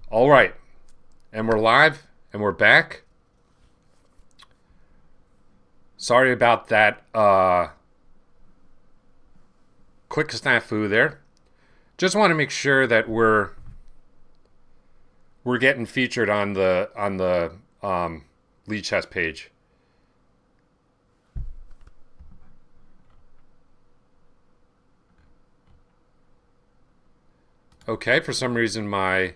All right. And we're live and we're back. Sorry about that quick snafu there. Just want to make sure that we're getting featured on the Lead Chess page. Okay, for some reason my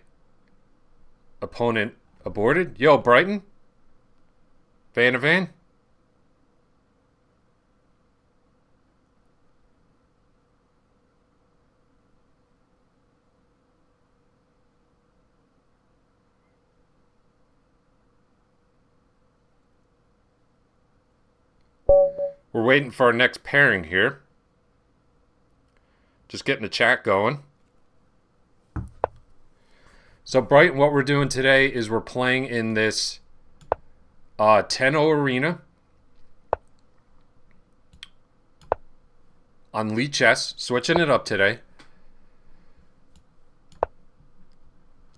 opponent aborted. Yo, Brighton? Van? We're waiting for our next pairing here. Just getting the chat going. So, Brighton, what we're doing today is we're playing in this 10-0 arena on Lead Chess. Switching it up today.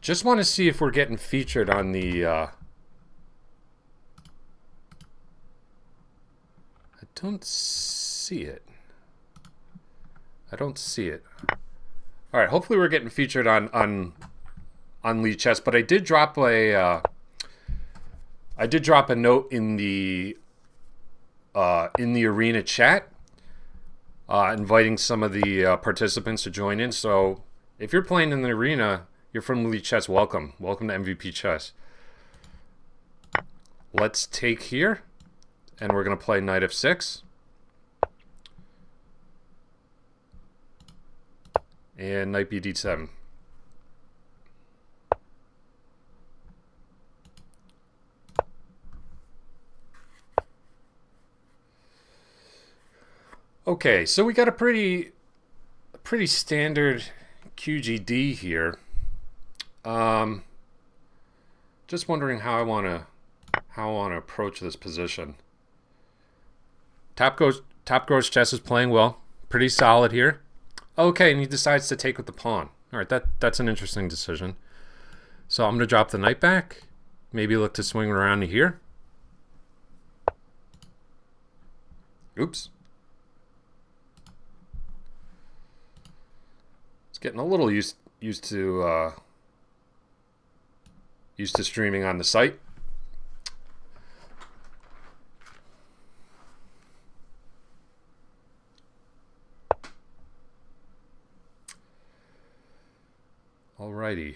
Just want to see if we're getting featured on the... I don't see it. I don't see it. All right, hopefully we're getting featured on Lead Chess, but I did drop a note in the arena chat, inviting some of the participants to join in. So if you're playing in the arena, you're from Lead Chess, welcome to MVP Chess. Let's take here, and we're gonna play Knight f6 and Knight b d7. Okay, so we got a pretty standard QGD here. Just wondering how I want to approach this position. Top Goes Chess is playing well, pretty solid here. Okay, and he decides to take with the pawn. All right, that's an interesting decision. So I'm gonna drop the knight back. Maybe look to swing it around to here. Oops. Getting a little used to streaming on the site. Alrighty.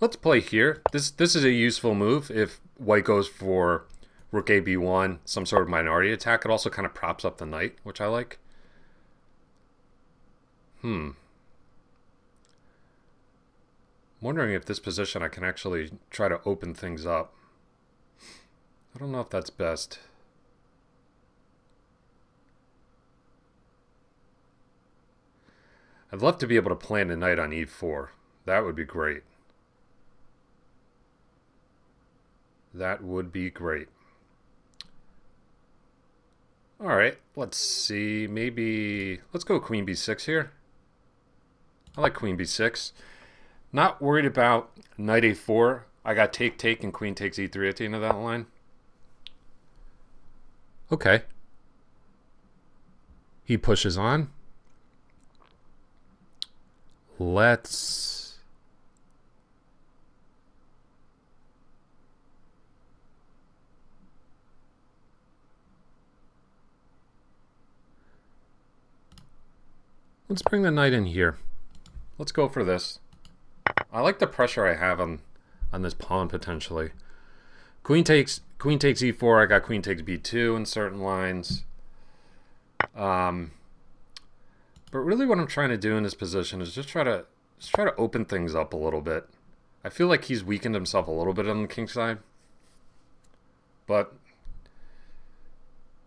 Let's play here. This is a useful move if white goes for Rook a b1, some sort of minority attack. It also kind of props up the knight, which I like. I'm wondering if this position I can actually try to open things up. I don't know if that's best. I'd love to be able to plant a knight on e4. That would be great. That would be great. All right, let's see. Maybe let's go queen b6 here. I like queen b6. Not worried about knight a4. I got take, and queen takes e3 at the end of that line. Okay. He pushes on. Let's bring the knight in here. Let's go for this. I like the pressure I have on this pawn potentially. Queen takes e4. I got queen takes b2 in certain lines. But really what I'm trying to do in this position is just try to open things up a little bit. I feel like he's weakened himself a little bit on the king side. But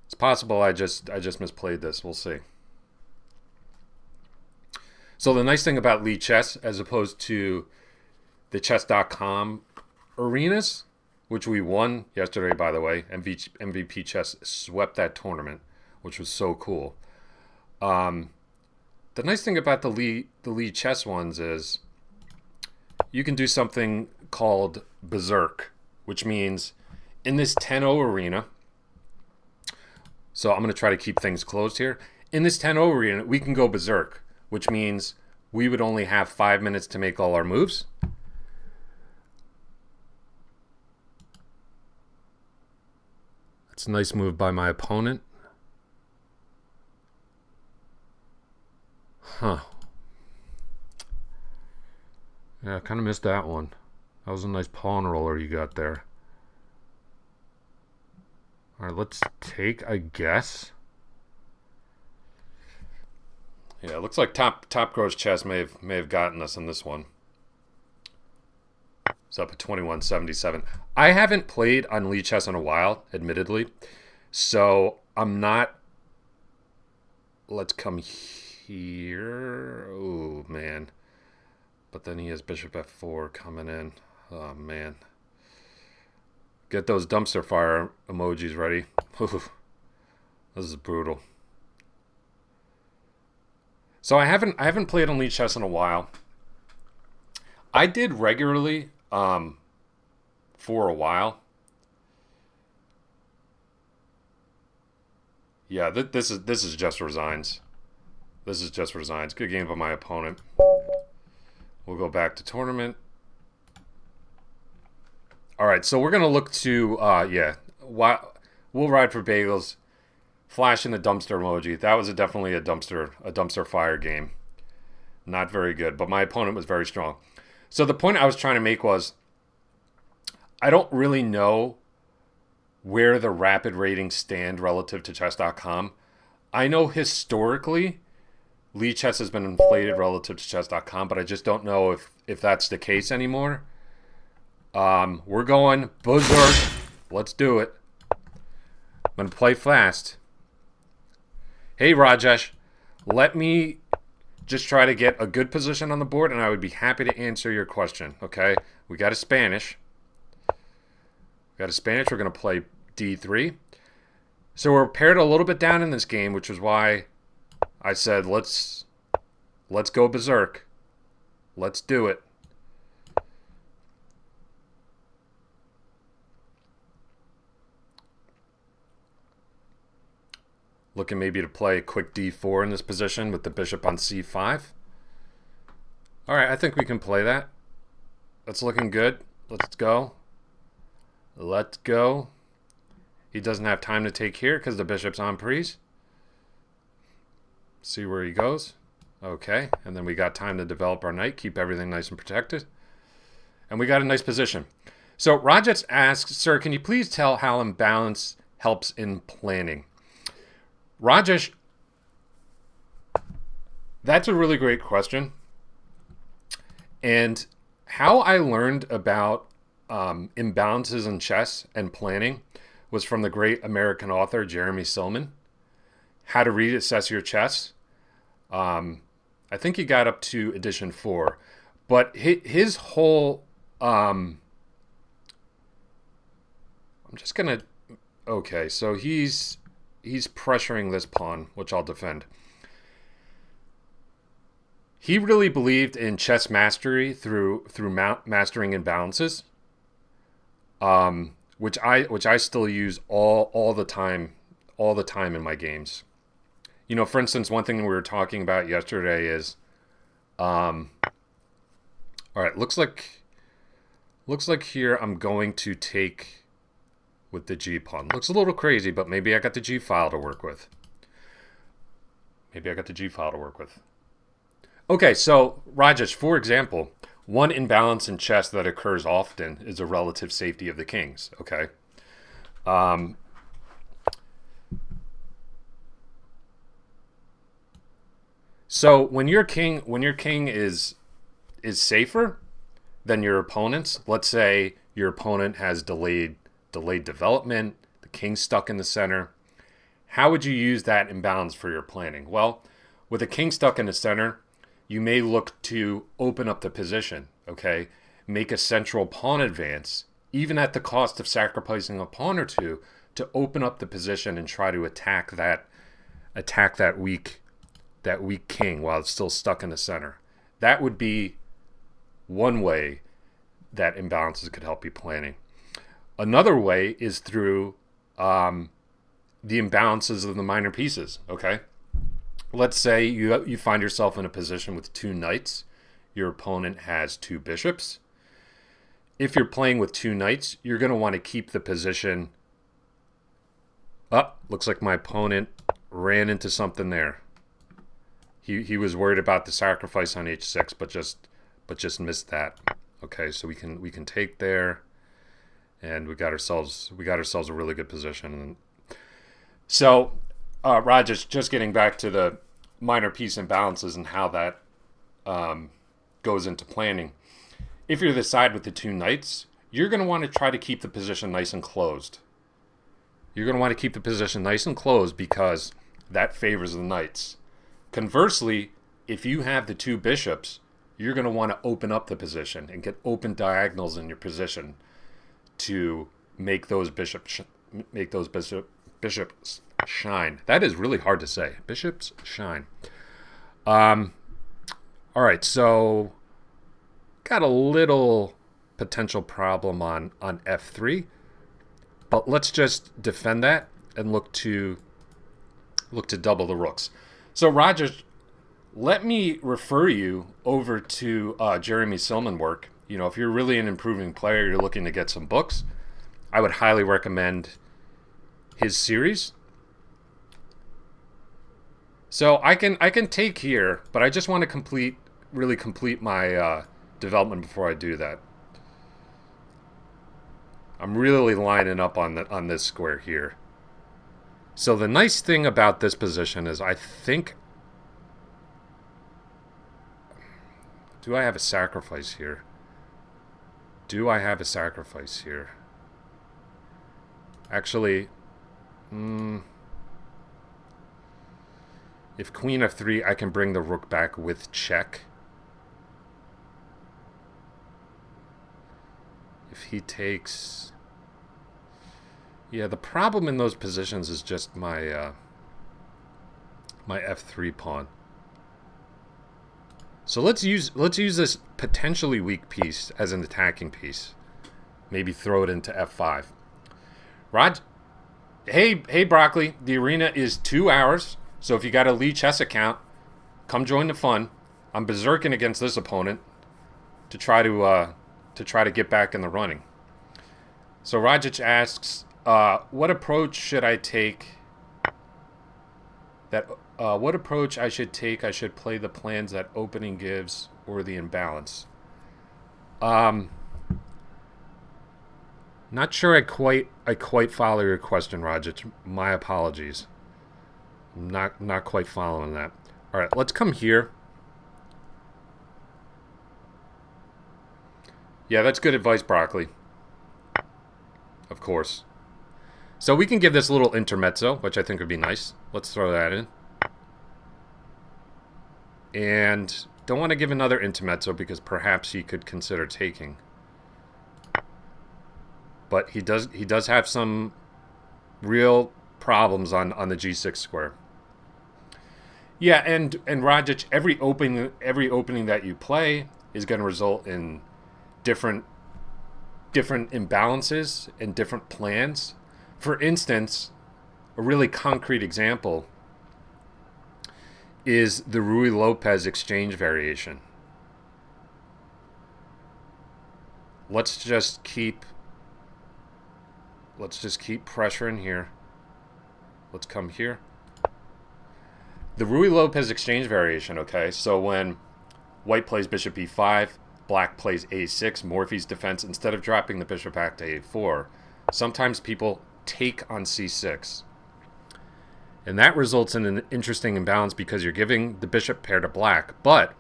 it's possible I just misplayed this. We'll see. So the nice thing about Lead Chess, as opposed to the chess.com arenas, which we won yesterday, by the way, MVP Chess swept that tournament, which was so cool. The nice thing about the Lee chess ones is you can do something called Berserk, which means in this 10-0 arena, so I'm going to try to keep things closed here. In this 10-0 arena, we can go Berserk, which means we would only have 5 minutes to make all our moves. That's a nice move by my opponent. Huh. Yeah, I kind of missed that one. That was a nice pawn roller you got there. All right, let's take, I guess. Yeah, it looks like Top Grows Chess may have gotten us in this one. It's up at 2177. I haven't played on Lee Chess in a while, admittedly. So I'm not. Let's come here. Oh man. But then he has Bishop F4 coming in. Oh man. Get those dumpster fire emojis ready. This is brutal. So I haven't played on Lee Chess in a while. I did regularly for a while. Yeah, this is just resigns. This is just resigns. Good game by my opponent. We'll go back to tournament. All right, so we're gonna look to we'll ride for bagels. Flash in the dumpster emoji. That was definitely a dumpster fire game. Not very good, but my opponent was very strong. So the point I was trying to make was, I don't really know where the rapid ratings stand relative to chess.com. I know historically Lee Chess has been inflated relative to chess.com, but I just don't know if that's the case anymore. We're going Berserk. Let's do it. I'm going to play fast. Hey, Rajesh, let me just try to get a good position on the board, and I would be happy to answer your question, okay? We got a Spanish. We're going to play D3. So we're paired a little bit down in this game, which is why I said let's go Berserk. Let's do it. Looking maybe to play a quick D4 in this position with the bishop on C5. All right, I think we can play that. That's looking good. Let's go. Let's go. He doesn't have time to take here because the bishop's on prise. See where he goes. Okay, and then we got time to develop our knight, keep everything nice and protected. And we got a nice position. So Rajesh asks, sir, can you please tell how imbalance helps in planning? Rajesh, that's a really great question. And how I learned about imbalances in chess and planning was from the great American author Jeremy Silman. How to Read, Assess Your Chess. I think he got up to edition 4. But his whole... I'm just going to... Okay, so he's pressuring this pawn, which I'll defend. He really believed in chess mastery through mastering imbalances, which I still use all the time in my games. You know, for instance, one thing we were talking about yesterday is, all right, looks like here I'm going to take with the G pawn. Looks a little crazy, but maybe I got the G file to work with. Okay, so Rajesh, for example, one imbalance in chess that occurs often is a relative safety of the kings. Okay. So when your king is safer than your opponent's, let's say your opponent has delayed development, the king's stuck in the center, how would you use that imbalance for your planning? Well, with a king stuck in the center, you may look to open up the position, okay? Make a central pawn advance, even at the cost of sacrificing a pawn or two, to open up the position and try to attack that weak that weak king while it's still stuck in the center. That would be one way that imbalances could help you planning. Another way is through the imbalances of the minor pieces, okay? Let's say you find yourself in a position with 2 knights. Your opponent has 2 bishops. If you're playing with 2 knights, you're going to want to keep the position. Looks like my opponent ran into something there. He was worried about the sacrifice on h6, but just missed that. Okay, so we can take there, and we got ourselves a really good position. So, Raj, just getting back to the minor piece imbalances and how that goes into planning. If you're the side with the 2 knights, you're going to want to try to keep the position nice and closed. You're going to want to keep the position nice and closed because that favors the knights. Conversely, if you have the 2 bishops, you're going to want to open up the position and get open diagonals in your position to make those bishops shine. That is really hard to say. Bishops shine. All right, so got a little potential problem on f3, but let's just defend that and look to double the rooks. So Roger, let me refer you over to Jeremy Silman work. You know, if you're really an improving player, you're looking to get some books, I would highly recommend his series. So I can take here, but I just want to really complete my development before I do that. I'm really lining up on this square here. So the nice thing about this position is I think... Do I have a sacrifice here? Do I have a sacrifice here? Actually, if queen f3, I can bring the rook back with check. If he takes... Yeah, the problem in those positions is just my my f3 pawn. So let's use this potentially weak piece as an attacking piece. Maybe throw it into f5. Rod, hey Broccoli, the arena is 2 hours, so if you got a Lee chess account, come join the fun. I'm berserking against this opponent to try to get back in the running. So Rajic asks, what approach should I take? What approach I should take? I should play the plans that opening gives or the imbalance. Not sure I quite follow your question, Rajic. My apologies. Not quite following that. All right, let's come here. Yeah, that's good advice, Broccoli. Of course. So we can give this a little intermezzo, which I think would be nice. Let's throw that in. And don't want to give another intermezzo because perhaps he could consider taking. But he does have some real problems on the g6 square. Yeah, and Rajic, every opening that you play is going to result in different imbalances and different plans. For instance, a really concrete example is the Ruy-Lopez exchange variation. Let's just keep pressuring here. Let's come here. The Ruy-Lopez exchange variation, okay? So when white plays bishop e5, black plays a6, Morphy's defense, instead of dropping the bishop back to a4, sometimes people take on c6. And that results in an interesting imbalance because you're giving the bishop pair to black, but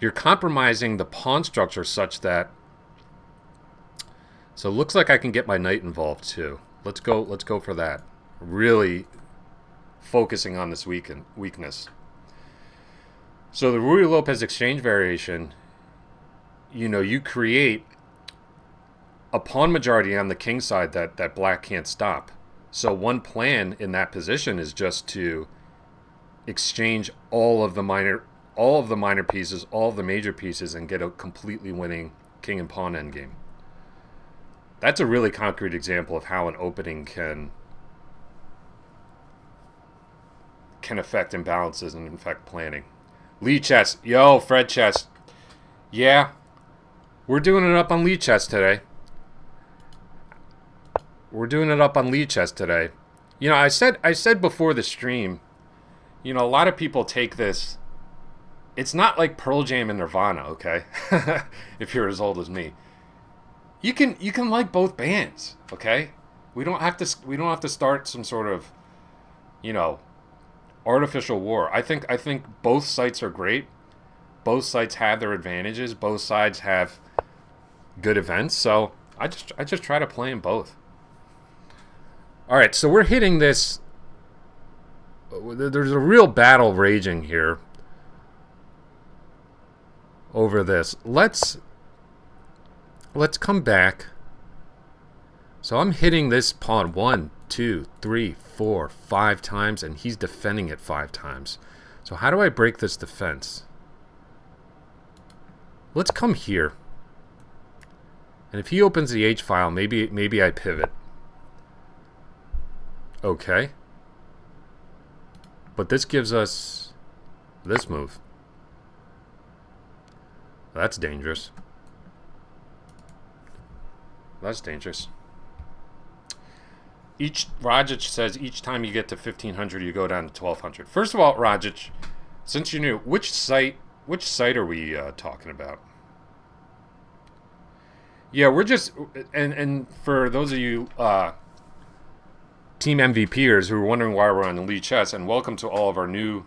you're compromising the pawn structure such that... So it looks like I can get my knight involved too. Let's go for that. Really focusing on this weakness. So the Ruy-Lopez exchange variation, you know, you create a pawn majority on the king side that black can't stop. So one plan in that position is just to exchange all of the minor pieces, all of the major pieces, and get a completely winning king and pawn endgame. That's a really concrete example of how an opening can affect imbalances and affect planning. Lee chess. Yo, Fred chess. Yeah, we're doing it up on Lee chess today. We're doing it up on Lee chess today. You know, I said before the stream, you know, a lot of people take this. It's not like Pearl Jam and Nirvana, okay? If you're as old as me. You can like both bands, okay? We don't have to start some sort of, you know, artificial war. I think both sites are great. Both sites have their advantages. Both sides have good events. So I just try to play them both. All right, so we're hitting this. There's a real battle raging here over this. Let's come back. So I'm hitting this pawn 1, 2, 3, 4, 5 times, and he's defending it 5 times. So how do I break this defense? Let's come here. And if he opens the H file, maybe I pivot. Okay. But this gives us this move. That's dangerous. That's dangerous. Rajic says each time you get to 1500, you go down to 1200. First of all, Rajic, since you're new, which site are we talking about? Yeah, we're just and for those of you Team MVPers who are wondering why we're on the Lee Chess, and welcome to all of our new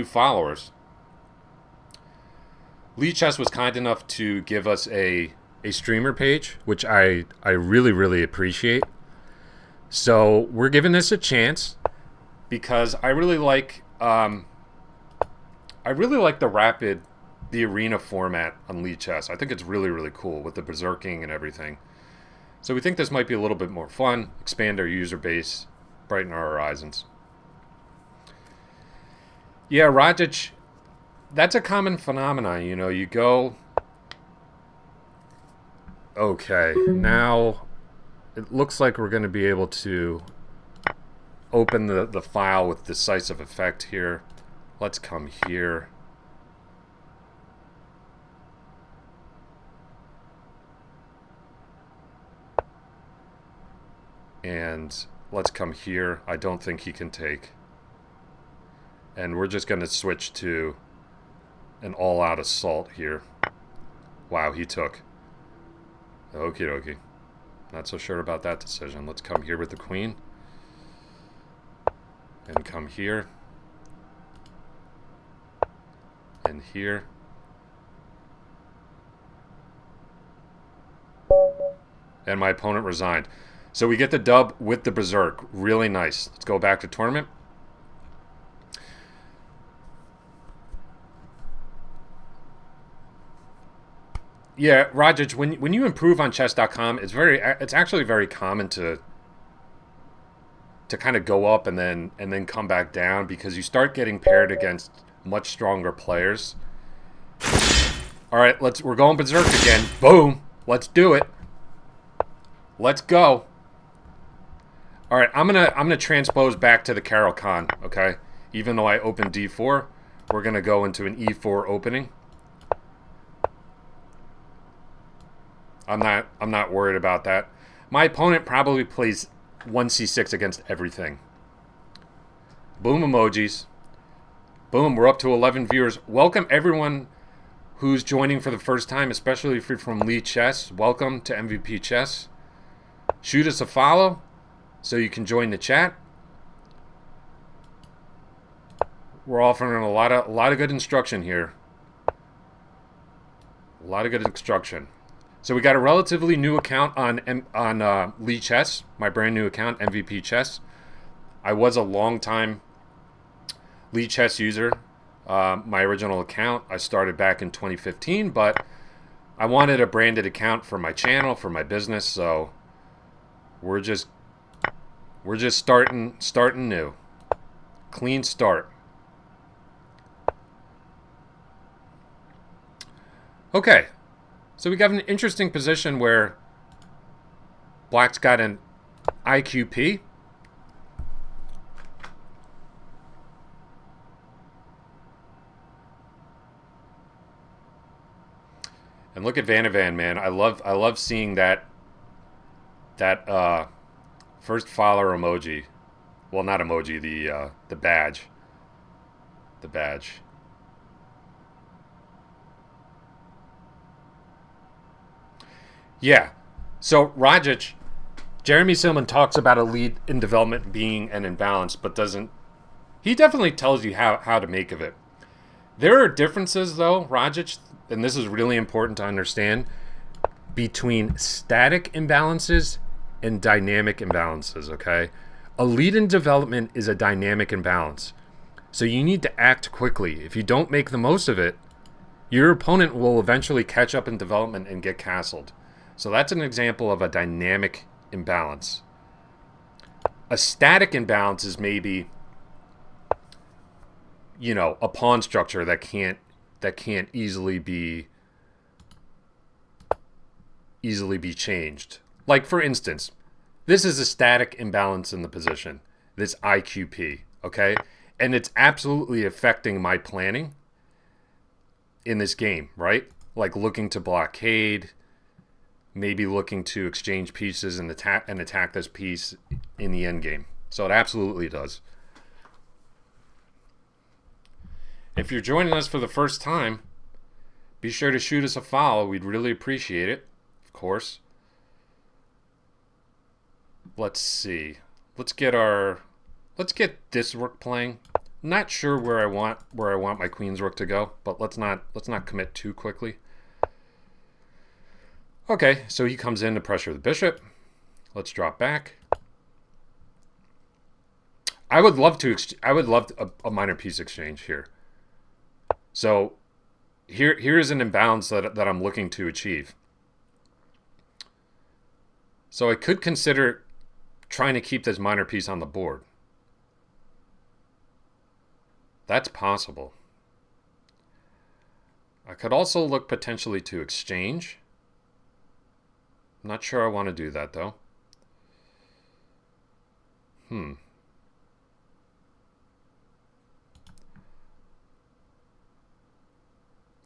followers. Lee Chess was kind enough to give us a streamer page, which I really, really appreciate. So we're giving this a chance because I really like the arena format on Lee Chess. I think it's really, really cool with the berserking and everything. So we think this might be a little bit more fun, expand our user base, brighten our horizons. Yeah, Rajic, that's a common phenomenon. You know, you go... Okay, now it looks like we're going to be able to open the file with decisive effect here. Let's come here. And let's come here. I don't think he can take. And we're just going to switch to an all-out assault here. Wow, he took. Okie dokie. Not so sure about that decision. Let's come here with the queen. And come here. And here. And my opponent resigned. So we get the dub with the berserk. Really nice. Let's go back to tournament. Yeah, Rajic, when you improve on chess.com, it's actually very common to kind of go up and then come back down because you start getting paired against much stronger players. All right, we're going berserk again. Boom. Let's do it. Let's go. All right, I'm gonna transpose back to the Caro-Kann, okay? Even though I opened d4, we're gonna go into an e4 opening. I'm not worried about that. My opponent probably plays 1c6 against everything. Boom emojis. Boom, we're up to 11 viewers. Welcome everyone who's joining for the first time, especially if you're from Lee Chess. Welcome to MVP Chess. Shoot us a follow so you can join the chat. We're offering a lot of good instruction here. A lot of good instruction. So we got a relatively new account on Lee Chess, my brand new account, MVP Chess. I was a long time Lee Chess user. My original account I started back in 2015, but I wanted a branded account for my channel, for my business, so we're just We're just starting new. Clean start. Okay. So we got an interesting position where black's got an IQP. And look at Vanavan, man. I love seeing that first follower emoji. Well, not emoji, the badge. The badge. Yeah. So Rajic, Jeremy Silman talks about a lead in development being an imbalance, but doesn't. He definitely tells you how to make of it. There are differences, though, Rajic, and this is really important to understand, between static imbalances and dynamic imbalances, okay? A lead in development is a dynamic imbalance. So you need to act quickly. If you don't make the most of it, your opponent will eventually catch up in development and get castled. So that's an example of a dynamic imbalance. A static imbalance is maybe, you know, a pawn structure that can't easily be changed. Like, for instance, this is a static imbalance in the position, this IQP, okay? And it's absolutely affecting my planning in this game, right? Like looking to blockade, maybe looking to exchange pieces and attack this piece in the end game. So it absolutely does. If you're joining us for the first time, be sure to shoot us a follow. We'd really appreciate it, of course. Let's see. Let's get this rook playing. Not sure where I want my queen's rook to go, but let's not commit too quickly. Okay, so he comes in to pressure the bishop. Let's drop back. I would love a minor piece exchange here. So here is an imbalance that I'm looking to achieve. So I could consider trying to keep this minor piece on the board. That's possible. I could also look potentially to exchange. I'm not sure I want to do that, though.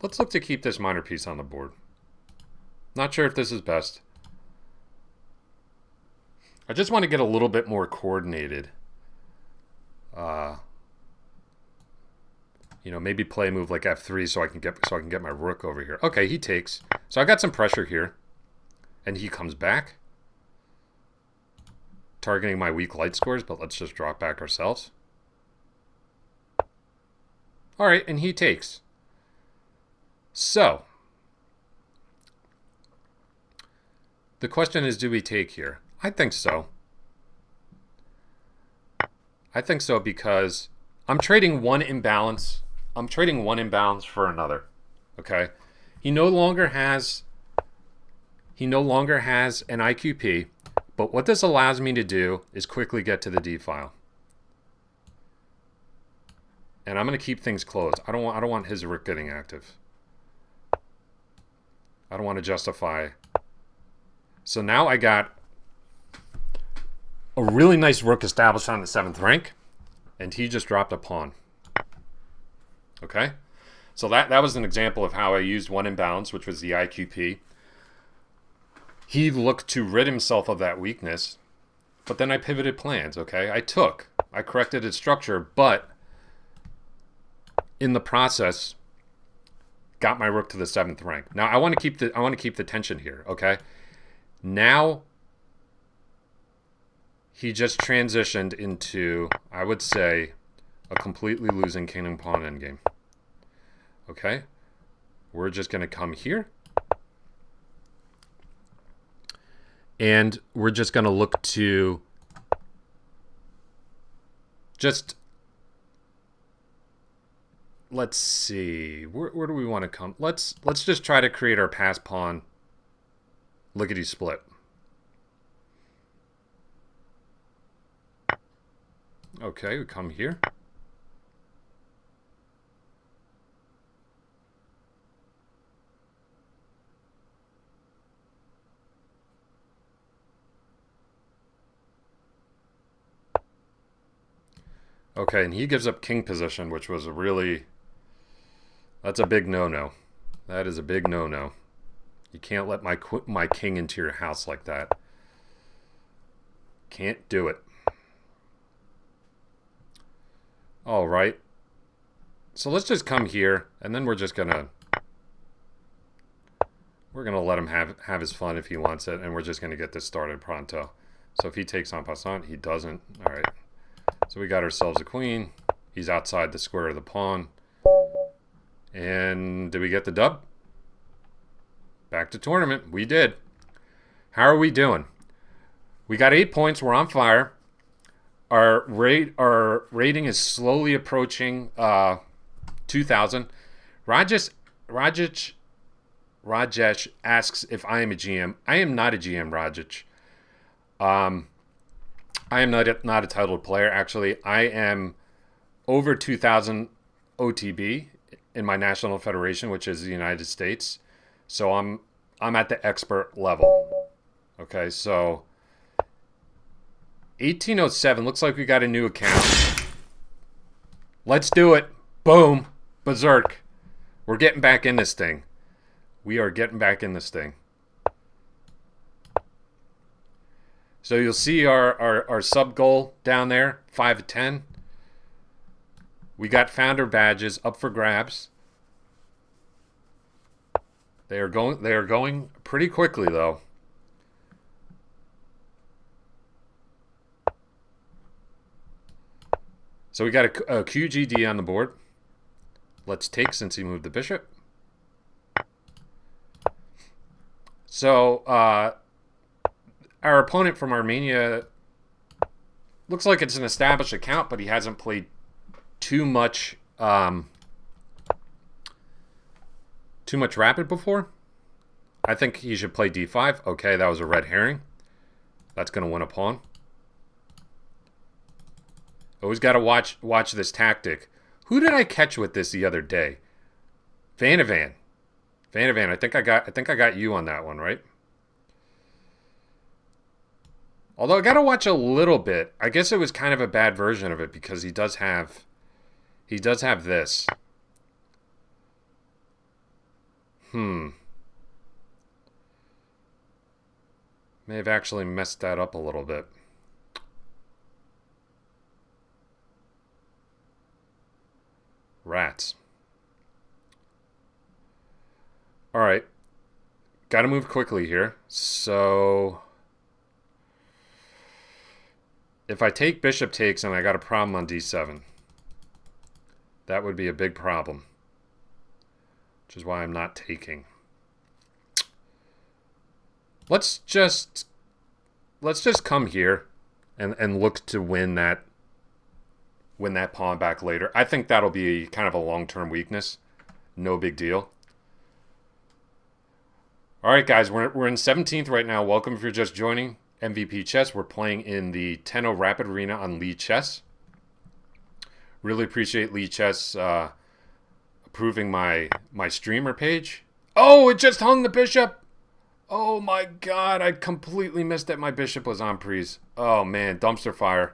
Let's look to keep this minor piece on the board. Not sure if this is best. I just want to get a little bit more coordinated. You know, maybe play a move like f3 so I can get my rook over here. Okay, he takes. So I got some pressure here. And he comes back. Targeting my weak light scores, but let's just drop back ourselves. Alright, and he takes. So, the question is, do we take here? I think so. I think so because I'm trading one imbalance. I'm trading one imbalance for another. Okay? He no longer has an IQP, but what this allows me to do is quickly get to the D file. And I'm going to keep things closed. I don't want his rook getting active. I don't want to justify. So now I got a really nice rook established on the 7th rank, and he just dropped a pawn. Okay? So that was an example of how I used one imbalance, which was the IQP. He looked to rid himself of that weakness, but then I pivoted plans, okay? I corrected its structure, but in the process, got my rook to the 7th rank. Now I want to keep the tension here, okay? Now he just transitioned into, I would say, a completely losing king and pawn endgame. Okay? We're just going to come here. And we're just going to look to just, let's see, where do we want to come? Let's just try to create our pass pawn lickety split. Okay, we come here. Okay, and he gives up king position, which was a really... That's a big no-no. That is a big no-no. You can't let my king into your house like that. Can't do it. All right. So let's just come here, and then we're gonna let him have his fun if he wants it, and we're just gonna get this started pronto. So if he takes en passant, he doesn't. All right. So we got ourselves a queen. He's outside the square of the pawn. And did we get the dub? Back to tournament. We did. How are we doing? We got 8 points. We're on fire. Our rating is slowly approaching 2,000. Rajesh asks if I am a GM. I am not a GM, Rajesh. I am not a titled player. Actually, I am over 2,000 OTB in my national federation, which is the United States. So I'm at the expert level. Okay, so 1807 looks like we got a new account. Let's do it. Boom. Berserk. We're getting back in this thing. We are getting back in this thing. So you'll see our sub goal down there, 5 of 10. We got founder badges up for grabs. They are going pretty quickly though. So we got a QGD on the board. Let's take since he moved the bishop. So our opponent from Armenia looks like it's an established account, but he hasn't played too much rapid before. I think he should play d5. Okay, that was a red herring. That's going to win a pawn. Always got to watch this tactic. Who did I catch with this the other day? Vanavan. I think I got you on that one, right? Although I got to watch a little bit. I guess it was kind of a bad version of it because he does have this. May have actually messed that up a little bit. Rats. All right. Got to move quickly here. So if I take bishop takes and I got a problem on d7, that would be a big problem, which is why I'm not taking. Let's just come here and look to win that pawn back later. I think that'll be kind of a long-term weakness. No big deal. All right, guys, we're in 17th right now. Welcome if you're just joining MVP Chess. We're playing in the Tenno Rapid Arena on Lee Chess. Really appreciate Lee Chess approving my streamer page. Oh, it just hung the bishop. Oh my god, I completely missed that my bishop was on prise. Oh man, dumpster fire.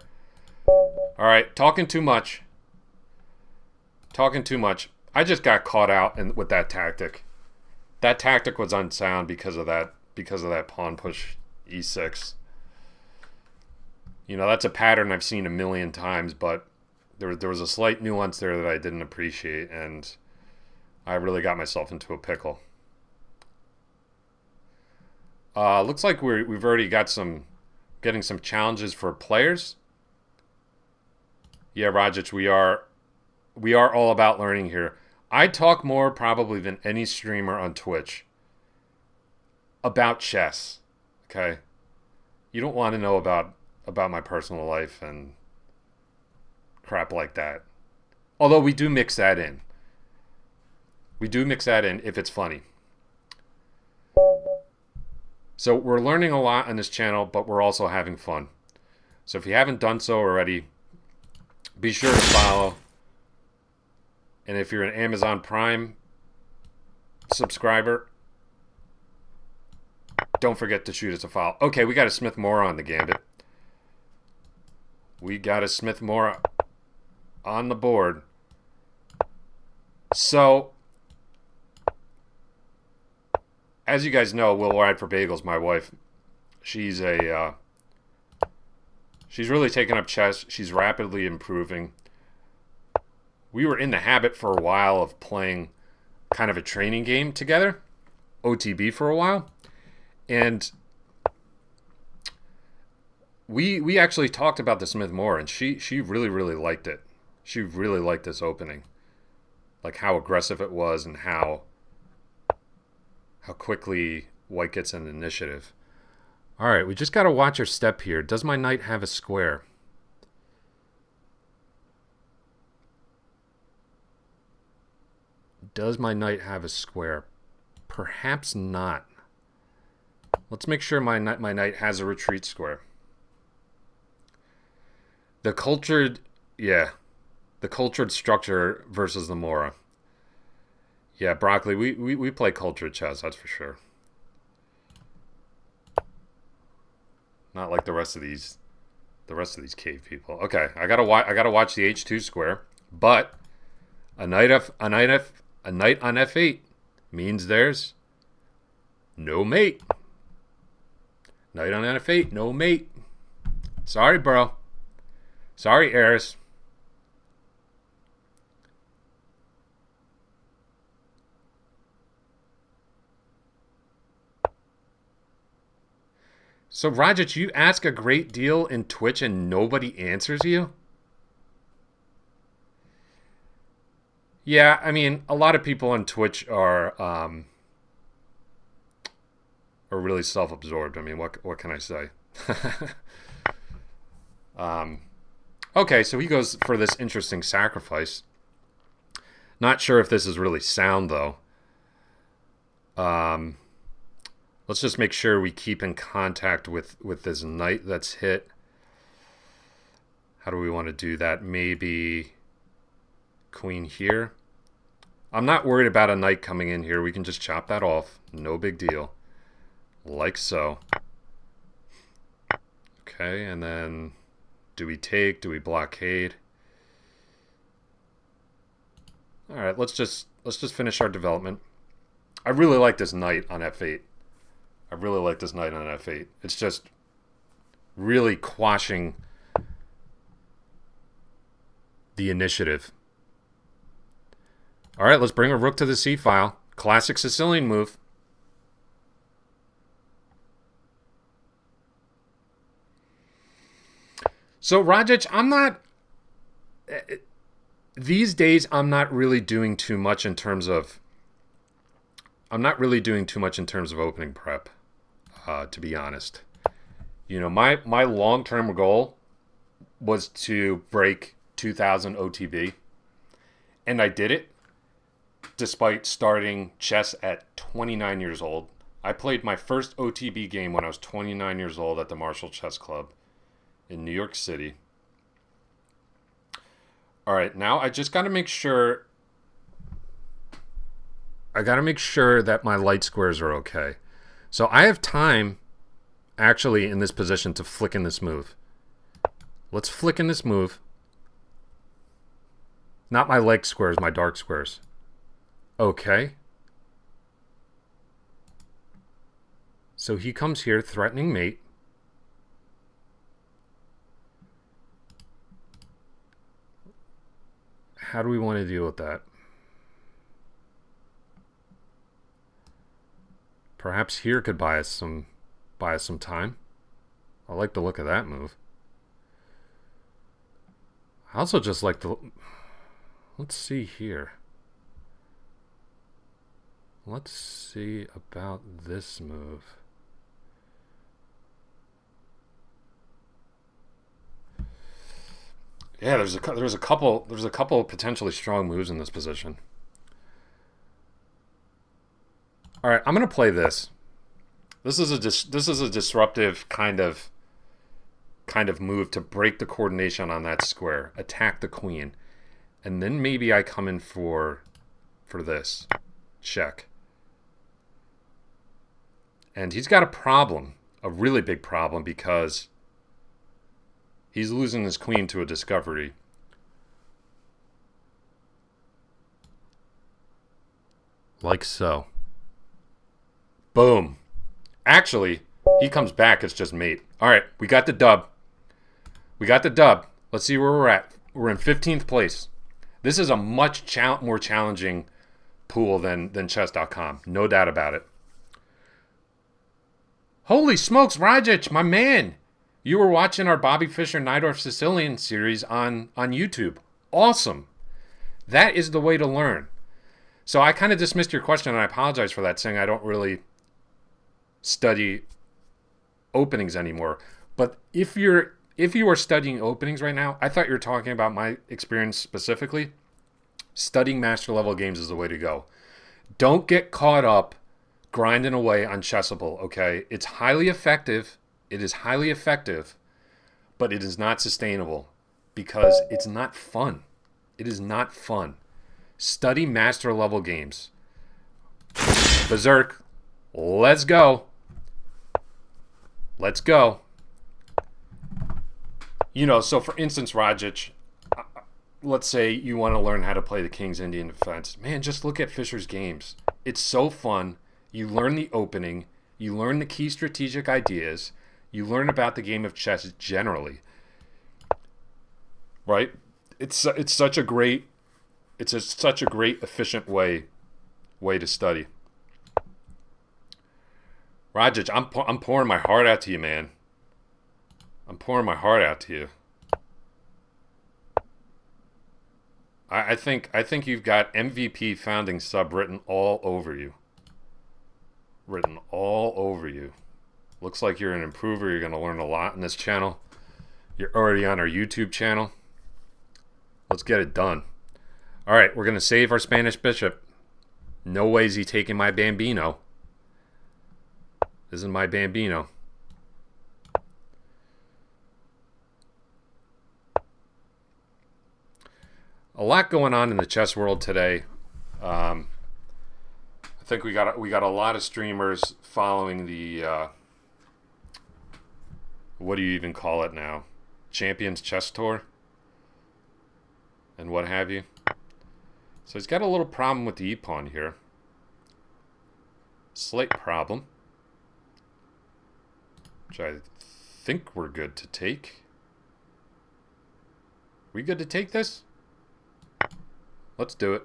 All right, talking too much. I just got caught out with that tactic. That tactic was unsound because of that pawn push e6. You know, that's a pattern I've seen a million times, but there was a slight nuance there that I didn't appreciate, and I really got myself into a pickle. Looks like we've already got getting some challenges for players. Yeah, Rajic, we are all about learning here. I talk more probably than any streamer on Twitch about chess. Okay, you don't want to know about my personal life and crap like that. Although we do mix that in. We do mix that in if it's funny. So we're learning a lot on this channel, but we're also having fun. So if you haven't done so already, Be sure to follow. And if you're an Amazon Prime subscriber, don't forget to shoot us a follow. Okay, we got a Smith Mora on the Gambit. We got a Smith Mora on the board. So, as you guys know, Will Ride for Bagels, my wife, she's really taken up chess. She's rapidly improving. We were in the habit for a while of playing kind of a training game together, OTB for a while. And we actually talked about the Smith Mora, and she really, really liked it. She really liked this opening. Like how aggressive it was and how quickly white gets an initiative. All right, we just got to watch our step here. Does my knight have a square? Does my knight have a square? Perhaps not. Let's make sure my knight has a retreat square. The cultured structure versus the Mora. Yeah, Broccoli, we play cultured chess, that's for sure. Not like the rest of these cave people. Okay, I gotta watch the H2 square, but a knight on F8 means there's no mate. Knight on F8, no mate. Sorry, bro. Sorry, Eris. So, Rajat, you ask a great deal in Twitch and nobody answers you? Yeah, I mean, a lot of people on Twitch are really self-absorbed. I mean, what can I say? Okay, so he goes for this interesting sacrifice. Not sure if this is really sound, though. Let's just make sure we keep in contact with this knight that's hit. How do we want to do that? Maybe queen here. I'm not worried about a knight coming in here. We can just chop that off. No big deal. Like so. Okay, and then do we take? Do we blockade? All right, let's just finish our development. I really like this knight on F8. I really like this knight on F8. It's just really quashing the initiative. All right, let's bring a rook to the C file. Classic Sicilian move. So, Rajic, these days, I'm not really doing too much in terms of opening prep, to be honest. You know, my long-term goal was to break 2000 OTB, and I did it despite starting chess at 29 years old. I played my first OTB game when I was 29 years old at the Marshall Chess Club in New York City. All right, now I just got to make sure that my light squares are okay. So I have time actually in this position to flick in this move. Let's flick in this move. Not my light squares, my dark squares. Okay. So he comes here threatening mate. How do we want to deal with that? Perhaps here could buy us some time. I like the look of that move. I also just like the... Let's see here. Let's see about this move. Yeah, there's a couple potentially strong moves in this position. All right, I'm gonna play this. This is a disruptive kind of kind of move to break the coordination on that square, attack the queen, and then maybe I come in for this check. And he's got a problem, a really big problem, because he's losing his queen to a discovery. Like so. Boom. Actually, he comes back. It's just mate. All right, we got the dub. We got the dub. Let's see where we're at. We're in 15th place. This is a much more challenging pool than chess.com. No doubt about it. Holy smokes, Rajic, my man. You were watching our Bobby Fischer Najdorf Sicilian series on YouTube. Awesome. That is the way to learn. So I kind of dismissed your question, and I apologize for that, saying I don't really study openings anymore. But if you are studying openings right now, I thought you were talking about my experience specifically. Studying master level games is the way to go. Don't get caught up grinding away on Chessable, okay? It's highly effective. It is highly effective, but it is not sustainable because it's not fun. It is not fun. Study master level games. Berserk. Let's go. Let's go. You know, so for instance, Rajic, let's say you want to learn how to play the King's Indian Defense. Man, just look at Fischer's games. It's so fun. You learn the opening. You learn the key strategic ideas. You learn about the game of chess generally. Right? It's such a great efficient way to study. Rajic, I'm pouring my heart out to you, man. I'm pouring my heart out to you. I think you've got MVP founding sub written all over you. Written all over you. Looks like you're an improver. You're going to learn a lot in this channel. You're already on our YouTube channel. Let's get it done. All right, we're going to save our Spanish bishop. No way is he taking my Bambino. This is my Bambino. A lot going on in the chess world today. I think we got a lot of streamers following the what do you even call it now? Champions Chess Tour and what have you. So he's got a little problem with the e-pawn here. Slight problem. Which I think we're good to take. We good to take this? Let's do it.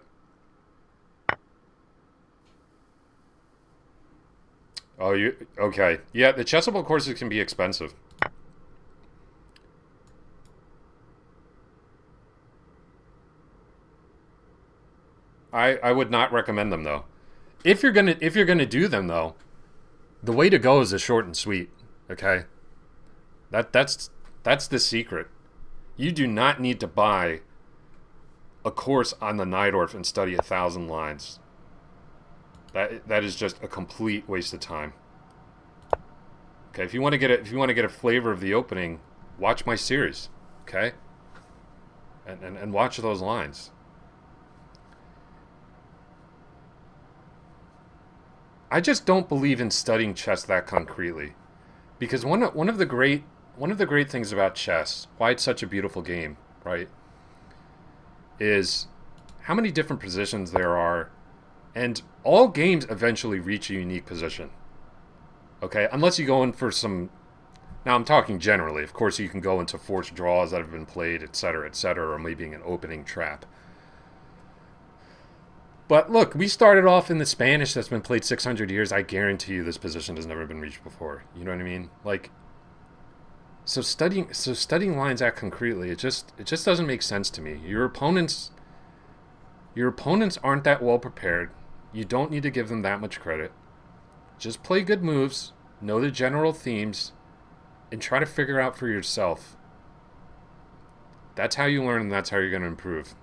Oh, you okay? Yeah, the Chessable courses can be expensive. I would not recommend them though. If you're gonna do them though, the way to go is a short and sweet. Okay, that's the secret. You do not need to buy a course on the Najdorf and study 1,000 lines. That is just a complete waste of time. Okay, if you want to get a flavor of the opening, watch my series. Okay, and watch those lines. I just don't believe in studying chess that concretely, because one of the great things about chess, why it's such a beautiful game, right, is how many different positions there are, and all games eventually reach a unique position. Okay, unless you go in for some. Now I'm talking generally. Of course, you can go into forced draws that have been played, etc., or maybe an opening trap. But look, we started off in the Spanish that's been played 600 years. I guarantee you this position has never been reached before. You know what I mean? Like, so studying lines out concretely, it just doesn't make sense to me. Your opponents aren't that well prepared. You don't need to give them that much credit. Just play good moves, know the general themes, and try to figure out for yourself. That's how you learn, and that's how you're going to improve.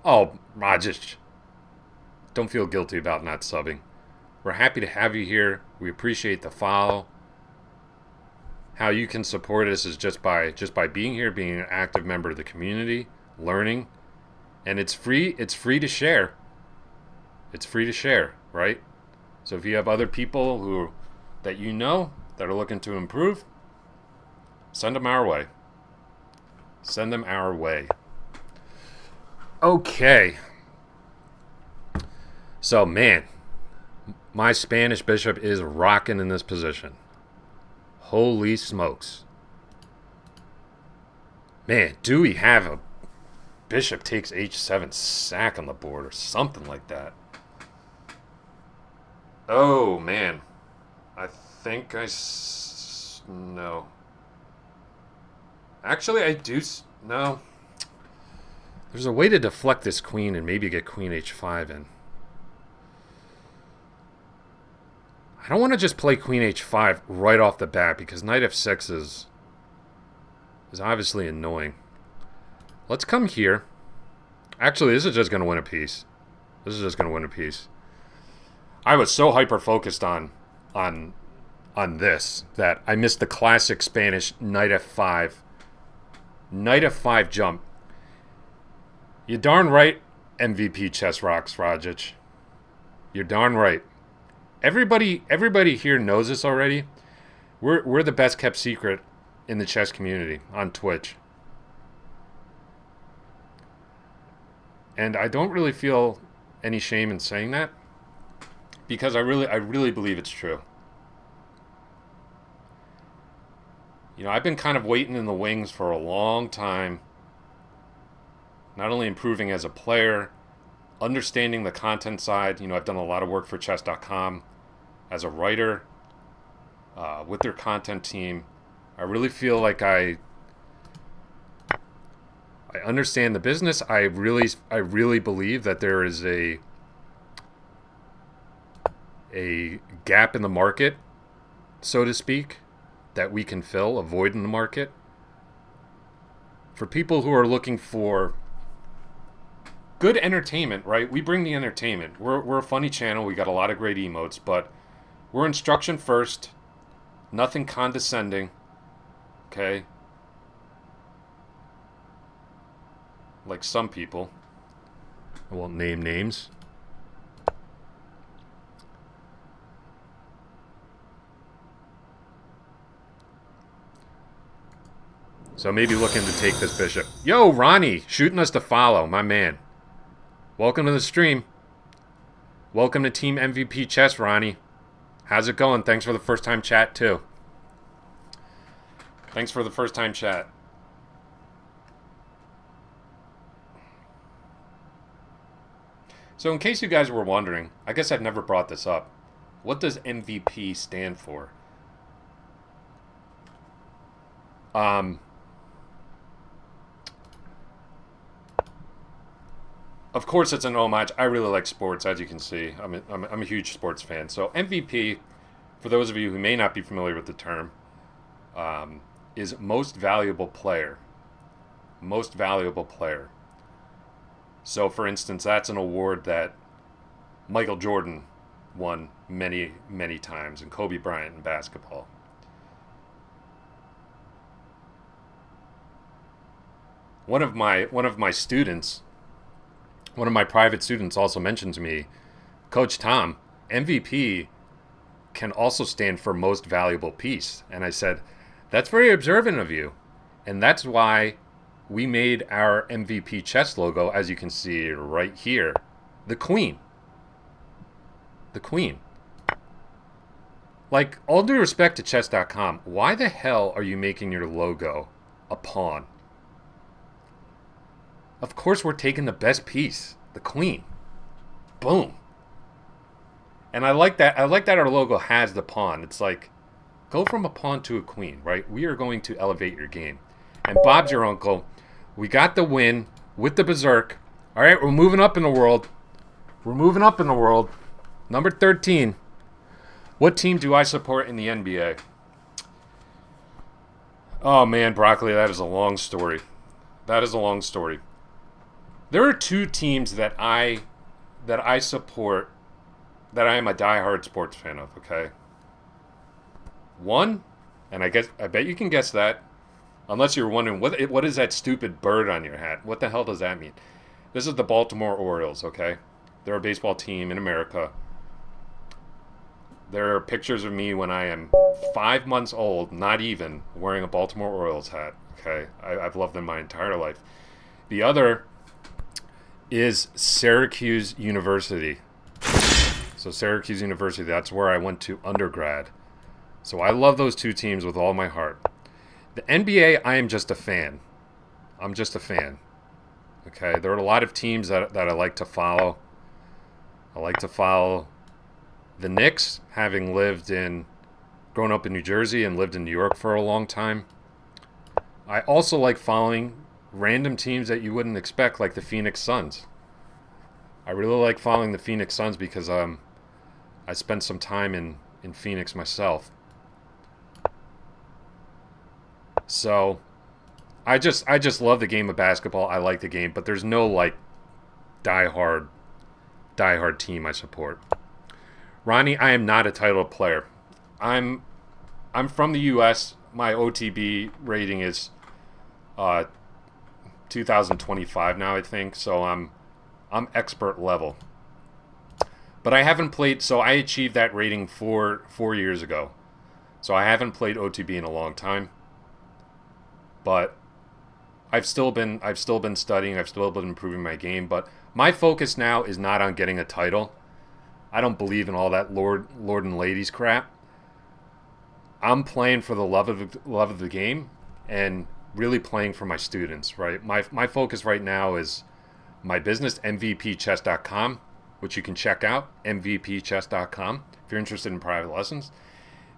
Oh, Rajic, don't feel guilty about not subbing. We're happy to have you here. We appreciate the follow. how you can support us is just by being here, being an active member of the community, learning, and it's free. It's free to share. It's free to share, right? So if you have other people who that you know that are looking to improve, send them our way. Send them our way. Okay. So, man, my Spanish bishop is rocking in this position. Holy smokes. Man, do we have a bishop takes h7 sack on the board or something like that? Oh, man. I think no. Actually, I do... No. There's a way to deflect this queen and maybe get queen h5 in. I don't want to just play queen h5 right off the bat because knight f6 is obviously annoying. Let's come here. Actually, this is just going to win a piece. This is just going to win a piece. I was so hyper-focused on this that I missed the classic Spanish knight f5. Knight f5 jump. You're darn right, MVP Chess Rocks, Rajic. You're darn right. Everybody here knows this already. We're the best kept secret in the chess community on Twitch. And I don't really feel any shame in saying that because I really believe it's true. You know, I've been kind of waiting in the wings for a long time. Not only improving as a player, understanding the content side. You know, I've done a lot of work for chess.com as a writer with their content team. I really feel like I understand the business. I really believe that there is a gap in the market, so to speak, that we can fill, a void in the market. For people who are looking for good entertainment, right? We bring the entertainment. We're a funny channel. We got a lot of great emotes, but we're instruction first. Nothing condescending. Okay? Like some people. I won't name names. So maybe looking to take this bishop. Yo, Ronnie, shooting us to follow, my man. Welcome to the stream. Welcome to Team MVP Chess, Ronnie. How's it going? Thanks for the first time chat, too. Thanks for the first time chat. So in case you guys were wondering, I guess I've never brought this up. What does MVP stand for? Of course, it's an homage. I really like sports, as you can see. I'm a huge sports fan. So MVP, for those of you who may not be familiar with the term, is most valuable player. Most valuable player. So, for instance, that's an award that Michael Jordan won many, many times, and Kobe Bryant in basketball. One of my students, one of my private students also mentioned to me, Coach Tom, MVP can also stand for most valuable piece. And I said, that's very observant of you. And that's why we made our MVP chess logo, as you can see right here, the queen. The queen. Like, all due respect to chess.com, why the hell are you making your logo a pawn? Of course we're taking the best piece, the queen. Boom. And I like that our logo has the pawn. It's like, go from a pawn to a queen, right? We are going to elevate your game. And Bob's your uncle. We got the win with the berserk. All right, we're moving up in the world. We're moving up in the world. Number 13. What team do I support in the NBA? Oh, man, Broccoli, that is a long story. That is a long story. There are two teams that I support that I am a diehard sports fan of, okay? One And I bet you can guess that. Unless you're wondering what is that stupid bird on your hat? What the hell does that mean? This is the Baltimore Orioles, okay? They're a baseball team in America. There are pictures of me when I am 5 months old, not even, wearing a Baltimore Orioles hat. Okay, I've loved them my entire life. The other is Syracuse University. So Syracuse University, that's where I went to undergrad. So I love those two teams with all my heart. The NBA, I am just a fan. I'm just a fan. Okay, there are a lot of teams that I like to follow. I like to follow the Knicks, having grown up in New Jersey and lived in New York for a long time. I also like following random teams that you wouldn't expect, like the Phoenix Suns. I really like following the Phoenix Suns because I spent some time in Phoenix myself. So I just love the game of basketball. I like the game, but there's no like diehard diehard team I support. Ronnie, I am not a titled player. I'm I'm from the U.S. My OTB rating is uh, 2025 now, I think. So I'm expert level. But I haven't played. So I achieved that rating 4 years ago. So I haven't played OTB in a long time. But I've still been studying. I've still been improving my game. But my focus now is not on getting a title. I don't believe in all that lord and ladies crap. I'm playing for the love of the game and really playing for my students, right? My focus right now is my business, mvpchess.com, which you can check out, mvpchess.com, if you're interested in private lessons.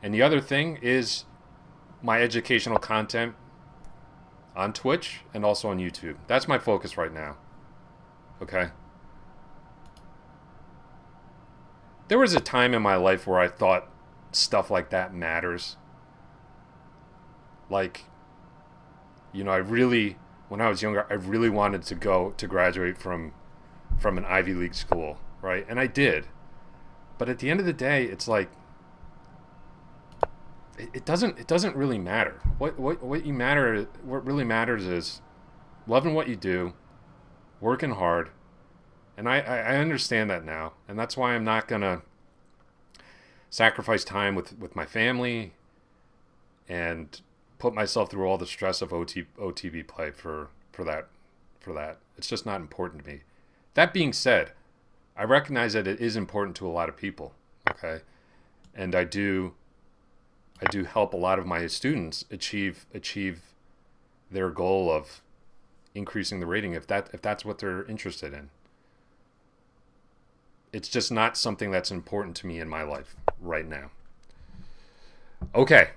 And the other thing is my educational content on Twitch and also on YouTube. That's my focus right now. Okay? There was a time in my life where I thought stuff like that matters. Like, I really, when I was younger, I really wanted to graduate from an Ivy League school, right? And I did. But at the end of the day, it's like it doesn't really matter. What really matters is loving what you do, working hard, and I understand that now, and that's why I'm not gonna sacrifice time with my family and put myself through all the stress of OTB play for that. It's just not important to me. That being said, I recognize that it is important to a lot of people. Okay, and I do help a lot of my students achieve their goal of increasing the rating if that's what they're interested in. It's just not something that's important to me in my life right now. Okay.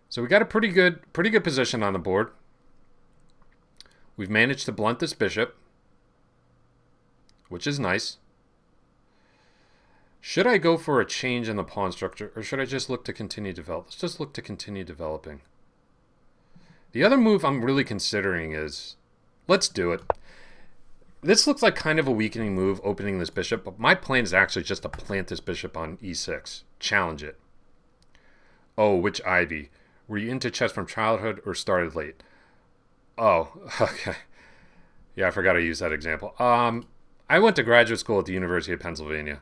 So we got a pretty good position on the board. We've managed to blunt this bishop, which is nice. Should I go for a change in the pawn structure, or should I just look to continue develop? Let's just look to continue developing. The other move I'm really considering is, let's do it. This looks like kind of a weakening move, opening this bishop, but my plan is actually just to plant this bishop on e6. Challenge it. Oh, which Ivy? Were you into chess from childhood or started late? Oh, okay. Yeah, I forgot to use that example. I went to graduate school at the University of Pennsylvania.